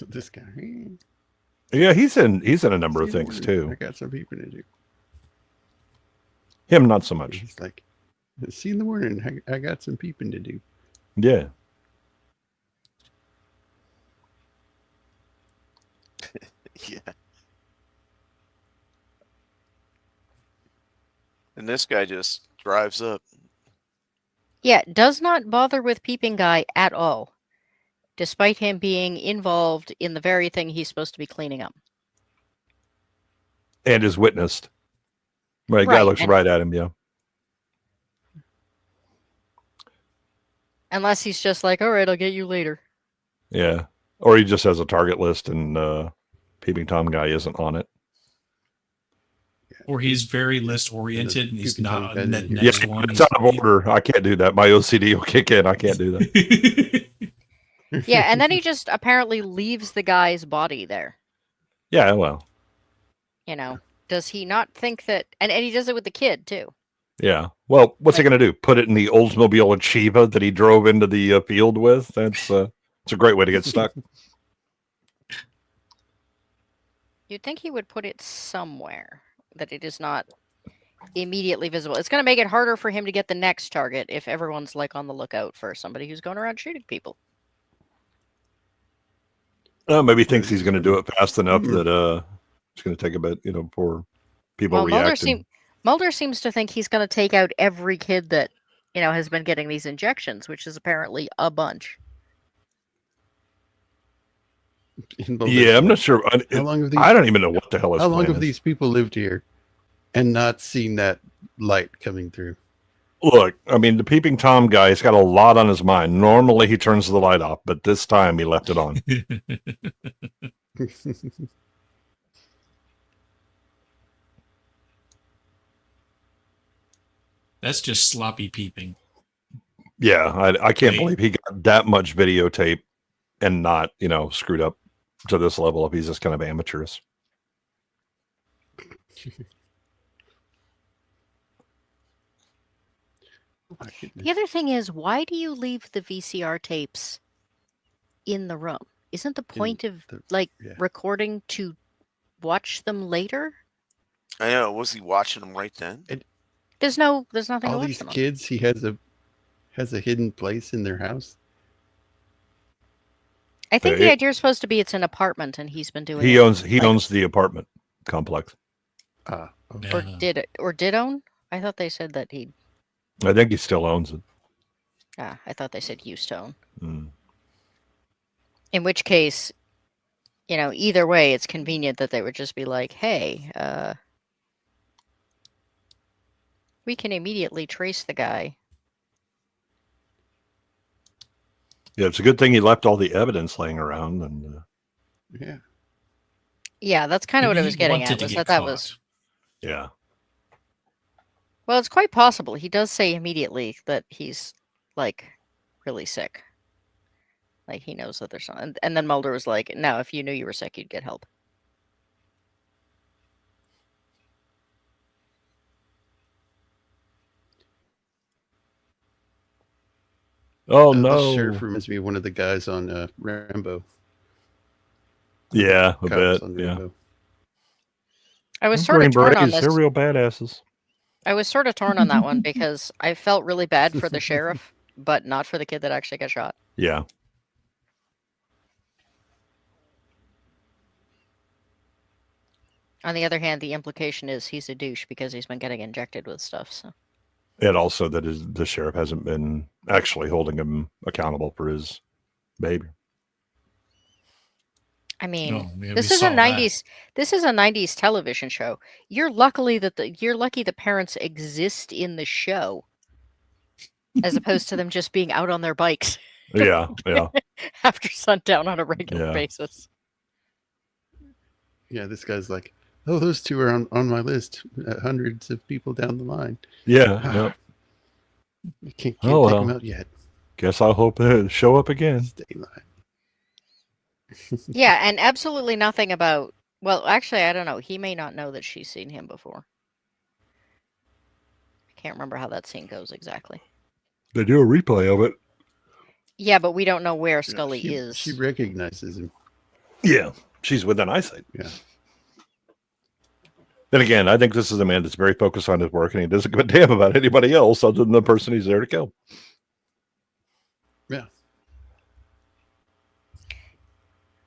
This guy. Yeah, he's in a number of See the things word. too. I got some peeping to do. Him, not so much. He's like, see in the morning. I got some peeping to do. Yeah. Yeah. And this guy just drives up. Yeah, does not bother with Peeping Guy at all, despite him being involved in the very thing he's supposed to be cleaning up. And is witnessed. Right, guy Right, looks and- right at him, yeah. Unless he's just like, all right, I'll get you later. Yeah. Or he just has a target list and Peeping Tom guy isn't on it. Or he's very list oriented and he's Peeping Tom not guy on the didn't hear next Yeah, one. it's out of order. I can't do that. My OCD will kick in. I can't do that. Yeah, and then he just apparently leaves the guy's body there. Yeah, well, You know, does he not think that? And he does it with the kid too. yeah. Well, what's he going to do? Put it in the Oldsmobile Achieva that he drove into the field with? That's it's a great way to get stuck. You'd think he would put it somewhere that it is not immediately visible. It's going to make it harder for him to get the next target if everyone's like on the lookout for somebody who's going around shooting people. Maybe he thinks he's going to do it fast enough that it's going to take a bit, for people Well, reacting. Mulder seems to think he's going to take out every kid that, has been getting these injections, which is apparently a bunch. Yeah, I'm not sure. How long have these? I don't even know what the hell his How long plan have is. these people lived here and not seen that light coming through? Look, I mean, the Peeping Tom guy has got a lot on his mind. Normally he turns the light off, but this time he left it on. That's just sloppy peeping. Yeah, I can't Wait. believe he got that much videotape and not, screwed up to this level if he's just kind of amateurish. The other thing is, why do you leave the VCR tapes in the room? Isn't the point of recording to watch them later? I know. Was he watching them right then? There's nothing to All watch these them on. kids, he has a hidden place in their house. I think the idea is supposed to be it's an apartment, and he's been doing. He owns the apartment complex. Okay. Or did own? I thought they said that he. I think he still owns it. I thought they said used to own. Mm. In which case, either way, it's convenient that they would just be like, "Hey, we can immediately trace the guy." Yeah, it's a good thing he left all the evidence laying around. And Yeah. Yeah, that's kind of what I Maybe was he getting wanted at. to Was get that caught. was. yeah. Well, it's quite possible. He does say immediately that he's like really sick. Like he knows that there's something. And then Mulder was like, "No, if you knew you were sick, you'd get help." Oh The no! sheriff reminds me of one of the guys on Rambo. Yeah, a Cops bit. on Yeah, Rambo. I was Them sort of Green torn on Berets, they're this. real badasses. I was sort of torn on that one because I felt really bad for the sheriff, but not for the kid that actually got shot. Yeah, On the other hand, the implication is he's a douche because he's been getting injected with stuff. So and also that the sheriff hasn't been actually holding him accountable for his behavior. I mean, Oh, yeah, this we is a saw that. '90s. This is a '90s television show. You're lucky the parents exist in the show, as opposed to them just being out on their bikes Yeah, yeah. after sundown on a regular Yeah. basis. Yeah, this guy's like, oh, those two are on my list. Hundreds of people down the line. Yeah. Yep. You can't Oh, take well. them out yet. Guess I'll hope they show up again. Stay in line. Yeah, and absolutely nothing about. Well, actually, I don't know. He may not know that she's seen him before. I can't remember how that scene goes exactly. They do a replay of it. Yeah, but we don't know where Scully She is. recognizes him. Yeah, she's within eyesight. Yeah. Then again, I think this is a man that's very focused on his work, and he doesn't give a damn about anybody else other than the person he's there to kill. Yeah.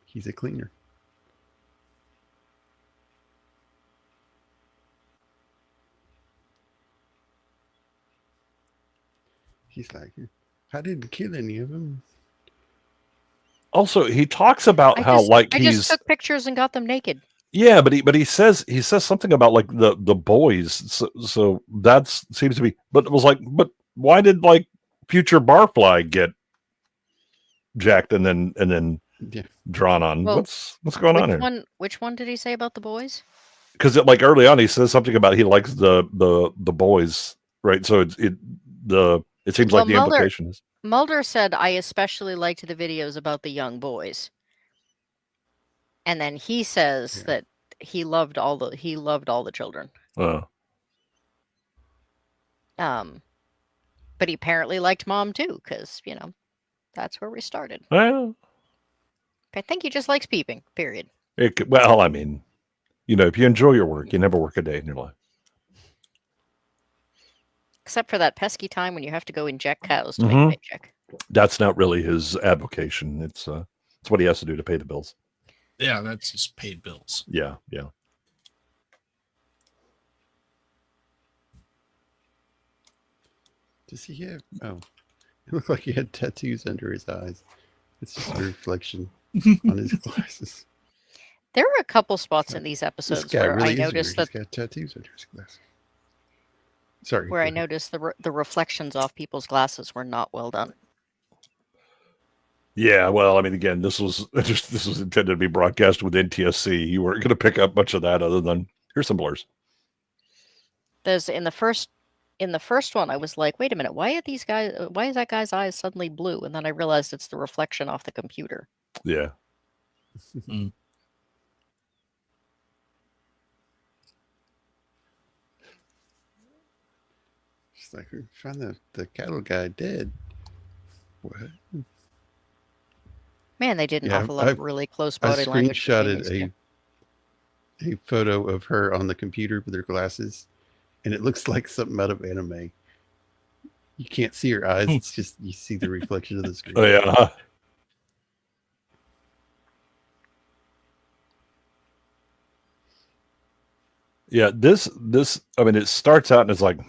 He's a cleaner. He's like, I didn't kill any of them. Also, he talks about how I he's just took pictures and got them naked. yeah, but he says something about like the boys. So that seems to be. But it was like, but why did like future Barfly get jacked and then Yeah. drawn on? Well, what's going on here? Which one did he say about the boys? Because like early on, he says something about he likes the boys, right? So it seems like the implication is Mulder said, I especially liked the videos about the young boys. And then he says that he loved all the children. Oh. But he apparently liked Mom too, because that's where we started. Well, I think he just likes peeping. Period. well, I mean, if you enjoy your work, you never work a day in your life. Except for that pesky time when you have to go inject cows to make a paycheck. That's not really his avocation. It's what he has to do to pay the bills. Yeah, that's just paid bills. Yeah, yeah. Does he have? Oh, it looked like he had tattoos under his eyes. It's just a reflection on his glasses. There were a couple spots in these This episodes guy where really I is noticed weird. that He's got tattoos under his glasses. Sorry. where I noticed the reflections off people's glasses were not well done. Yeah, well, I mean, again, this was intended to be broadcast with NTSC. You weren't going to pick up much of that, other than here's some blurs. There's in the first one, I was like, wait a minute, why is that guy's eyes suddenly blue? And then I realized it's the reflection off the computer. Yeah. She's like, we found the cattle guy dead. What? Man, they did an Yeah, awful lot of really close I body language. screenshotted a photo of her on the computer with her glasses, and it looks like something out of anime. You can't see her eyes; it's just you see the reflection of the screen. Oh yeah. Yeah, this I mean, it starts out and it's like,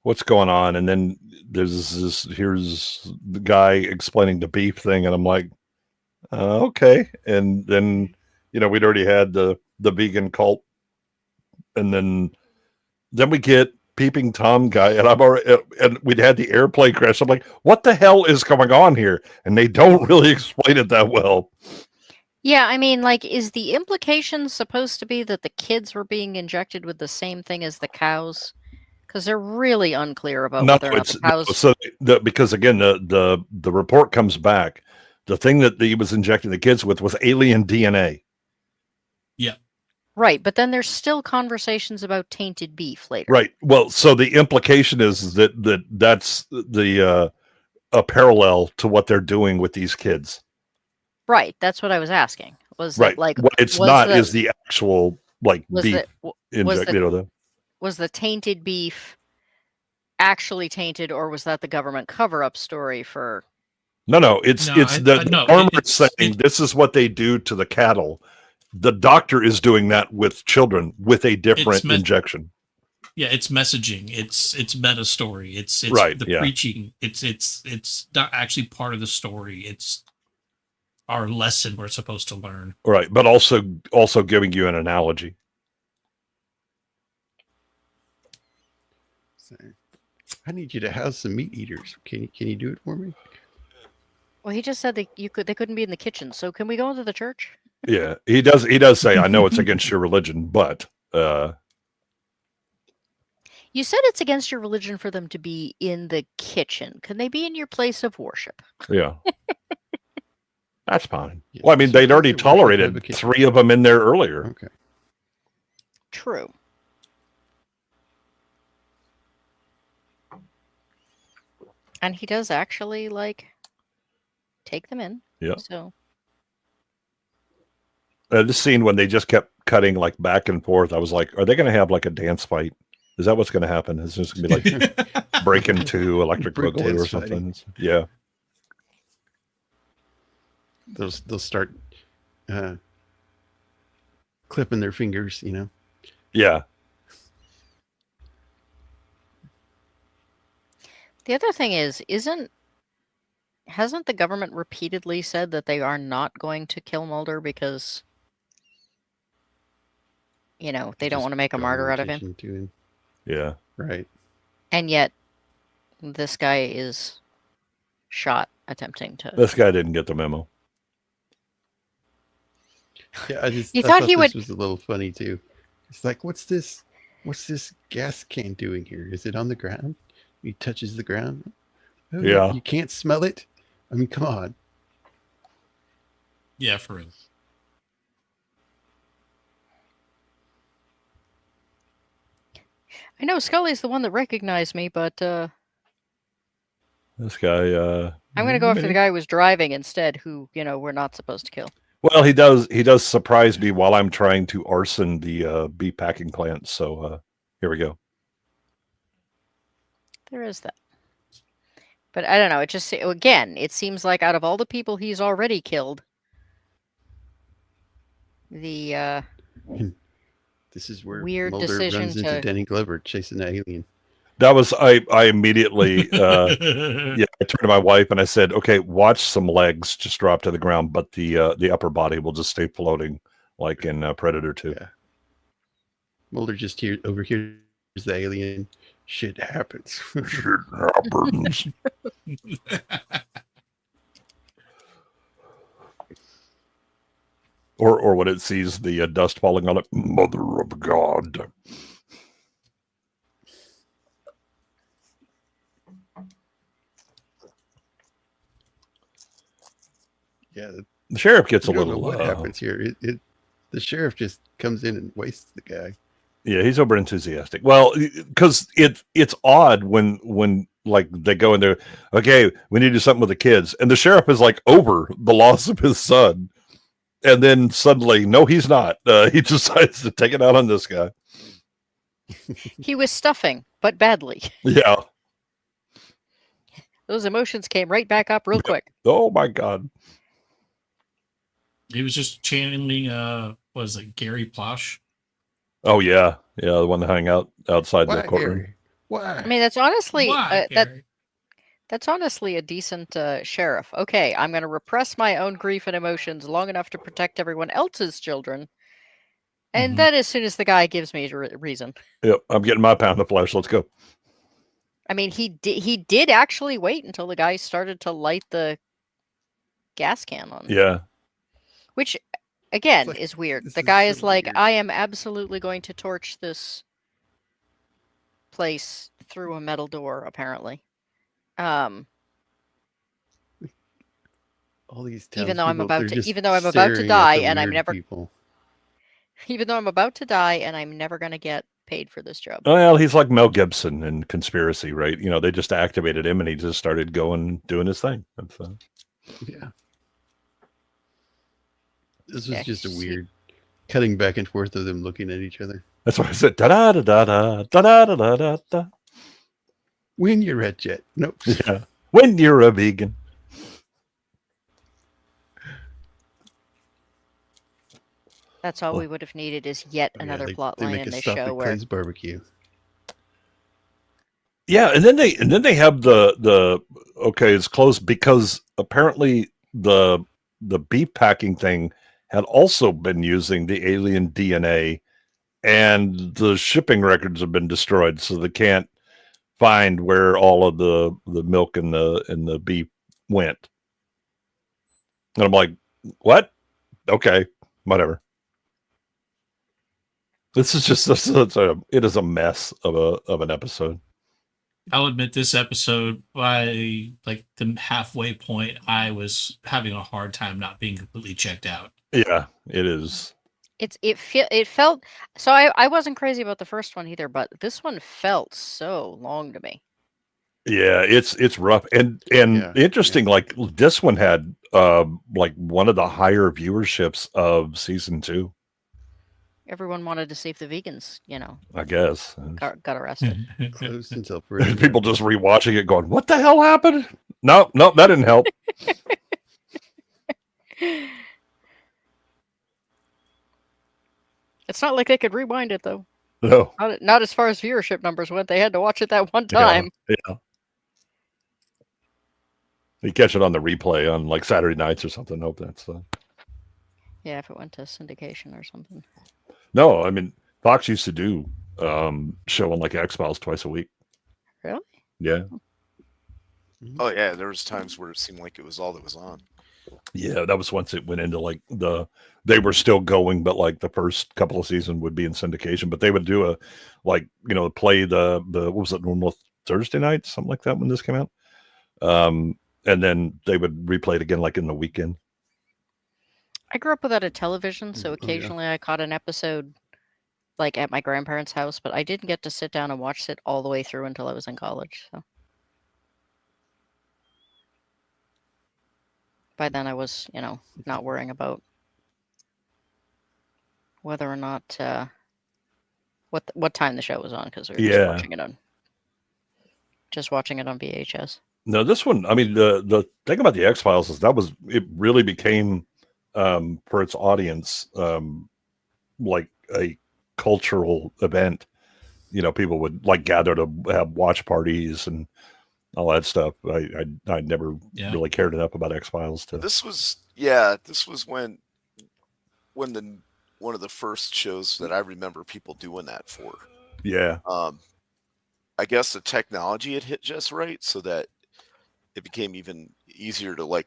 what's going on? And then here's the guy explaining the beef thing, and I'm like, okay. And then we'd already had the vegan cult, and then we get Peeping Tom guy, and we'd had the airplane crash. I'm like, what the hell is going on here? And they don't really explain it that well. Yeah, I mean, like, is the implication supposed to be that the kids were being injected with the same thing as the cows? Because they're really unclear about whether or not the cows. Because again, the report comes back. The thing that he was injecting the kids with was alien DNA. Yeah. Right, but then there's still conversations about tainted beef later. Right. Well, so the implication is that's the a parallel to what they're doing with these kids. Right. That's what I was asking. Was Right. it like what it's was not the, is the actual like was beef the inject. was the tainted beef actually tainted, or was that the government cover-up story for? No, it's the farmer saying this is what they do to the cattle. The doctor is doing that with children with a different injection. Yeah, it's messaging. It's meta story. It's right, the preaching. It's not actually part of the story. It's our lesson we're supposed to learn. Right, but also giving you an analogy. I need you to house some meat eaters. Can you do it for me? Well, he just said they couldn't be in the kitchen. So can we go into the church? Yeah, he does say, I know it's against your religion, but you said it's against your religion for them to be in the kitchen. Can they be in your place of worship? Yeah. That's fine. Yeah, well, I mean, they'd already tolerated 3 of them in there earlier. Okay. True. And he does actually, like, take them in. Yeah. So. This scene when they just kept cutting, like, back and forth, I was like, are they going to have, like, a dance fight? Is that what's going to happen? Is this going to be, like, Break Into Electric Boogaloo or something? Yeah. They'll start clipping their fingers, you know? Yeah. The other thing hasn't the government repeatedly said that they are not going to kill Mulder because, you know, they don't want to make a martyr out of him? Yeah. Right. And yet, this guy is shot attempting to... This guy didn't get the memo. Yeah, I thought he was a little funny, too. It's like, what's this gas can doing here? Is it on the ground? He touches the ground. Oh, yeah. You can't smell it? I mean, come on. Yeah, for real. I know Scully's the one that recognized me, but this guy I'm gonna go after the guy who was driving instead, who, you know, we're not supposed to kill. Well, he does surprise me while I'm trying to arson the bee packing plant. So here we go. There is that. But I don't know. It just, again, it seems like out of all the people he's already killed, the this is where weird Mulder decision runs into Danny Glover chasing the alien. That was I immediately I turned to my wife and I said, okay, watch some legs just drop to the ground, but the upper body will just stay floating like in Predator 2. Yeah. Mulder just overhears the alien. Shit happens. Shit happens. or when it sees the dust falling on it, Mother of God. Yeah, the sheriff gets a little. Know what happens here? The sheriff just comes in and wastes the guy. Yeah, he's over enthusiastic. Well, because it's odd when like they go in there. Okay, we need to do something with the kids, and the sheriff is like over the loss of his son, and then suddenly, no, he's not. He decides to take it out on this guy. He was stuffing, but badly. Yeah. Those emotions came right back up real quick. Oh my God. He was just channeling, was it Gary Plosh? Oh yeah, the one that hung out outside the courtroom. Why? I mean, that's honestly that's honestly a decent sheriff. Okay, I'm going to repress my own grief and emotions long enough to protect everyone else's children, and then as soon as the guy gives me a reason, yep, I'm getting my pound of flesh. Let's go. I mean, he did actually wait until the guy started to light the gas can on. Yeah. Which, again, is weird. The guy is like, weird. I am absolutely going to torch this place through a metal door, apparently. All these even though I'm about to die, and I'm never. People. Even though I'm about to die, and I'm never going to get paid for this job. Well, he's like Mel Gibson in Conspiracy, right? They just activated him and he just started doing his thing. Yeah. This was just a weird cutting back and forth of them looking at each other. That's why I said da da da da da da da da da da. When you're at Jet. Nope. Yeah. When you're a vegan. That's all we would have needed is yet another plot line in this show where Clay's barbecue. Yeah, and then they have the okay, it's closed because apparently the beef packing thing had also been using the alien DNA, and the shipping records have been destroyed, so they can't find where all of the milk and the beef went. And I'm like, what? Okay, whatever. This is just it is a mess of an episode. I'll admit this episode, by like the halfway point, I was having a hard time not being completely checked out. Yeah, it is. It felt so. I wasn't crazy about the first one either, but this one felt so long to me. Yeah, it's rough and interesting. Yeah. Like this one had like one of the higher viewerships of season 2. Everyone wanted to see if the vegans, I guess got arrested. Closed until people just rewatching it, going, "What the hell happened?" No, that didn't help. It's not like they could rewind it though. No, not as far as viewership numbers went. They had to watch it that one time. Yeah. You catch it on the replay on like Saturday nights or something. Hope that's Yeah, if it went to syndication or something. No, I mean Fox used to do showing like X-Files twice a week. Really? Yeah. Oh yeah, there was times where it seemed like it was all that was on. Yeah, that was once it went into like they were still going, but like the first couple of seasons would be in syndication. But they would do play the what was it, normal Thursday night, something like that when this came out. And then they would replay it again like in the weekend. I grew up without a television, so occasionally I caught an episode like at my grandparents' house, but I didn't get to sit down and watch it all the way through until I was in college. So by then I was, not worrying about whether or not what time the show was on, because we were just watching it on VHS. No, this one, I mean, the thing about the X-Files is it really became for its audience like a cultural event. People would like gather to have watch parties and all that stuff. I never really cared enough about X-Files to. This was when one of the first shows that I remember people doing that for. Yeah. I guess the technology had hit just right, so that it became even easier to like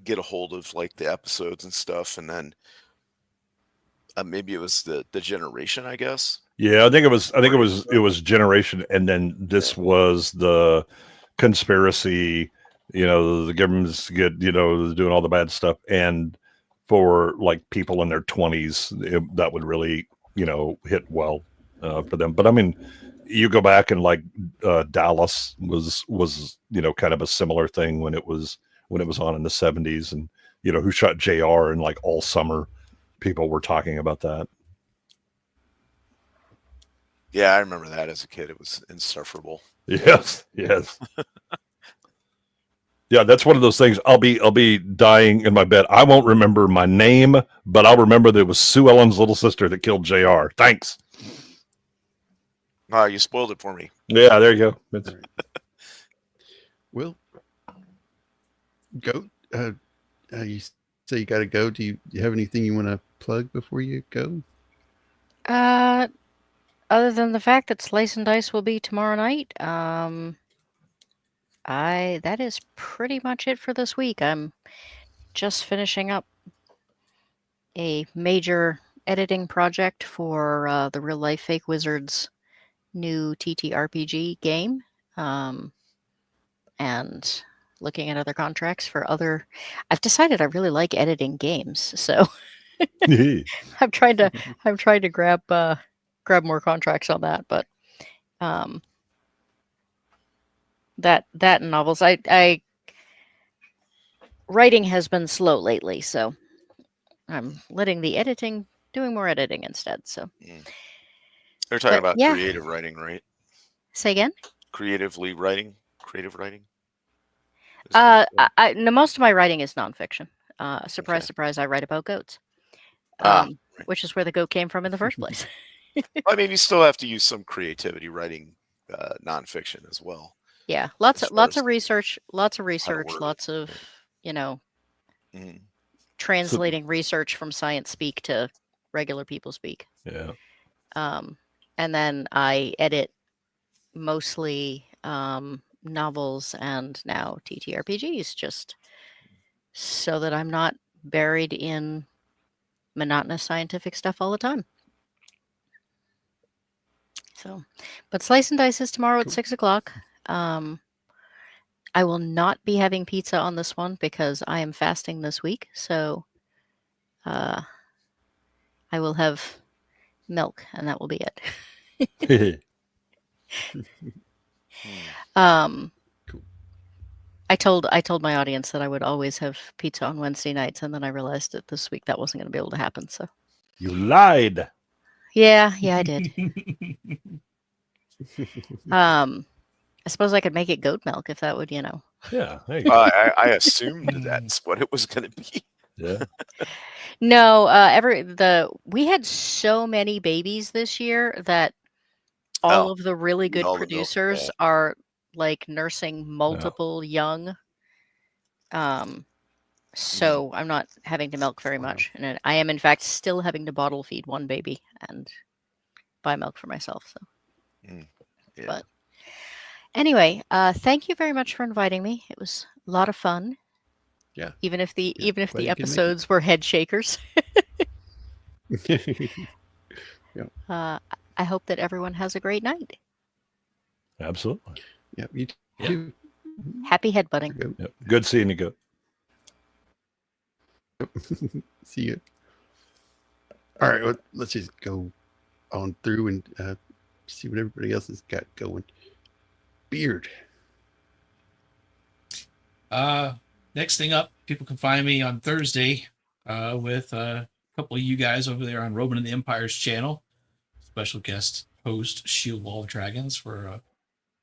get a hold of like the episodes and stuff, and then maybe it was the generation, I guess. Yeah, I think it was generation, and then this was the conspiracy. The government's good, doing all the bad stuff, and for like people in their 20s, that would really hit well for them. But I mean, you go back and like Dallas was kind of a similar thing when it was on in the 70s, and Who Shot JR, and like all summer people were talking about that. Yeah, I remember that as a kid. It was insufferable. Yes. Yeah, that's one of those things. I'll be dying in my bed. I won't remember my name, but I'll remember that it was Sue Ellen's little sister that killed JR. Thanks. You spoiled it for me. Yeah, there you go. Well, Goat, you say you got to go. Do you have anything you want to plug before you go? Other than the fact that Slice and Dice will be tomorrow night, that is pretty much it for this week. I'm just finishing up a major editing project for the Real Life Fake Wizards new TTRPG game, and looking at other contracts for other. I've decided I really like editing games, so I'm trying to grab grab more contracts on that. But that and novels. I writing has been slow lately, so I'm letting the editing, doing more editing instead. So They're talking But, about yeah. creative writing, right? Say again. Creative writing. Is No, most of my writing is nonfiction. Surprise, Okay. surprise! I write about goats, Right. which is where the goat came from in the first place. I mean, you still have to use some creativity writing nonfiction as well. Yeah, As lots far of as research, word. lots of Mhm. translating research from science speak to regular people speak. Yeah. And then I edit mostly novels and now TTRPGs, just so that I'm not buried in monotonous scientific stuff all the time. So, but Slice and Dice is tomorrow at 6:00. I will not be having pizza on this one because I am fasting this week. So, I will have milk, and that will be it. Cool. I told my audience that I would always have pizza on Wednesday nights, and then I realized that this week that wasn't going to be able to happen. So You lied. yeah, I did. I suppose I could make it goat milk if that would, Yeah. There you go. I assumed that's what it was going to be. Yeah. No, we had so many babies this year that all of the really good all the milk, producers yeah. are like nursing multiple young. So I'm not having to milk very much, and I am in fact still having to bottle feed one baby and buy milk for myself. So, Yeah. but anyway, thank you very much for inviting me. It was a lot of fun. Yeah. Even if the glad you could make it. episodes were head shakers. I hope that everyone has a great night. Absolutely. Yeah, you Yeah. too. Happy headbutting. Yep. Good seeing you, Goat. See you. All right, well, let's just go on through and see what everybody else has got going. Beard. Next thing up, people can find me on Thursday with a couple of you guys over there on Roman and the Empire's channel. Special guest host Shieldwall of Dragons for a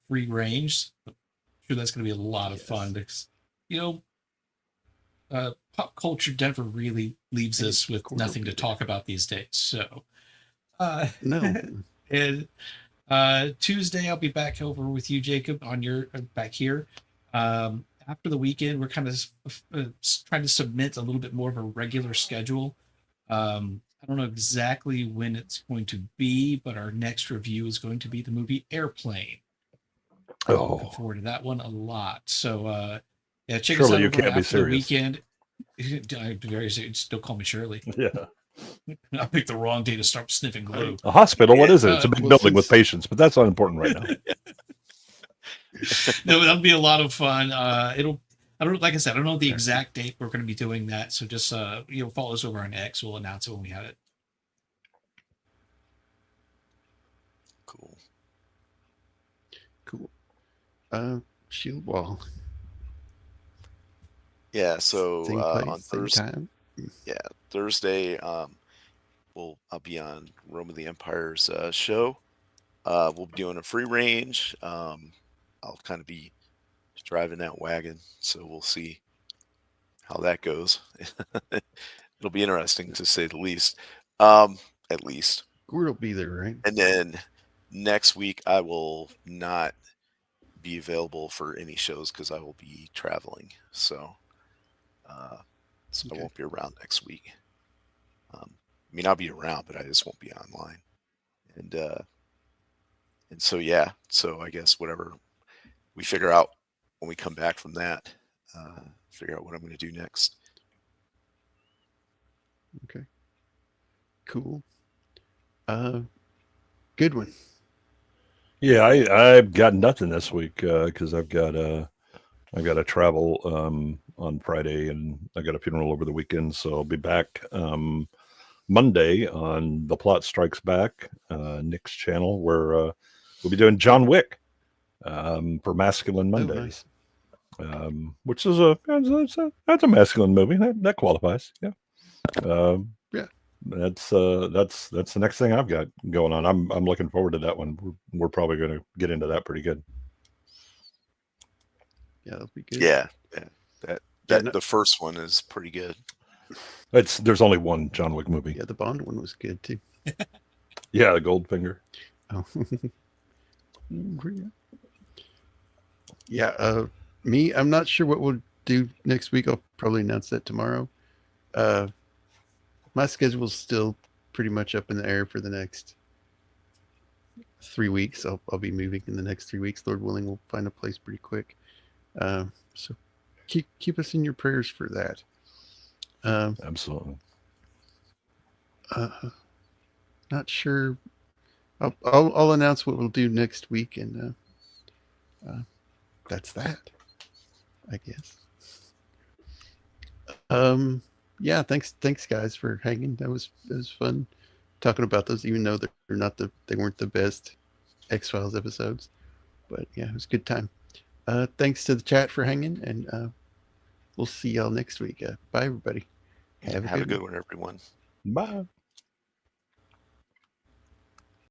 free range. I'm sure that's going to be a lot of fun. Because, pop culture Denver really leaves us with nothing to talk about these days. So, No. and Tuesday I'll be back over with you, Jacob, on your back here. After the weekend, we're kind of trying to submit a little bit more of a regular schedule. I don't know exactly when it's going to be, but our next review is going to be the movie Airplane. Looking forward to that one a lot. So, yeah, check us out You over can't be after the serious. weekend. Still call me Shirley. Yeah. I picked the wrong day to start sniffing glue. A hospital? What is it? It's a big building with patients, but that's not important right now. No, that'll be a lot of fun. Like I said, I don't know the exact date we're going to be doing that. So just, follow us over on X. We'll announce it when we have it. Cool. Shield wall. Yeah, so Same place, on same Thursday, time. Thursday, I'll be on Rome of the Empire's show. We'll be doing a free range. I'll kind of be driving that wagon, so we'll see how that goes. It'll be interesting to say the least. At least. Gord will be there, right? And then next week I will not be available for any shows because I will be traveling. So, I won't be around next week. I'll be around, but I just won't be online. And so, yeah. So I guess whatever we figure out when we come back from that, figure out what I'm going to do next. Okay. Cool. Goodwin. Yeah, I've got nothing this week because I've got to travel on Friday and I got a funeral over the weekend, so I'll be back Monday on The Plot Strikes Back, Nick's channel, where we'll be doing John Wick for Masculine Mondays, which is that's a masculine movie. That qualifies. Yeah. Yeah. That's the next thing I've got going on. I'm looking forward to that one. We're probably going to get into that pretty good. Yeah, that'll be good. Yeah. The first one is pretty good. There's only one John Wick movie. Yeah, the Bond one was good too. Yeah, the Goldfinger. Oh. Yeah, me, I'm not sure what we'll do next week. I'll probably announce that tomorrow. My schedule's still pretty much up in the air for the next 3 weeks. I'll be moving in the next 3 weeks. Lord willing, we'll find a place pretty quick. So keep us in your prayers for that. Absolutely. Not sure. I'll announce what we'll do next week, and that's that, I guess. Yeah, thanks guys for hanging. It was fun talking about those, even though they weren't the best X-Files episodes. But yeah, it was a good time. Thanks to the chat for hanging, and we'll see y'all next week. Bye everybody. Have a good one, everyone. Bye.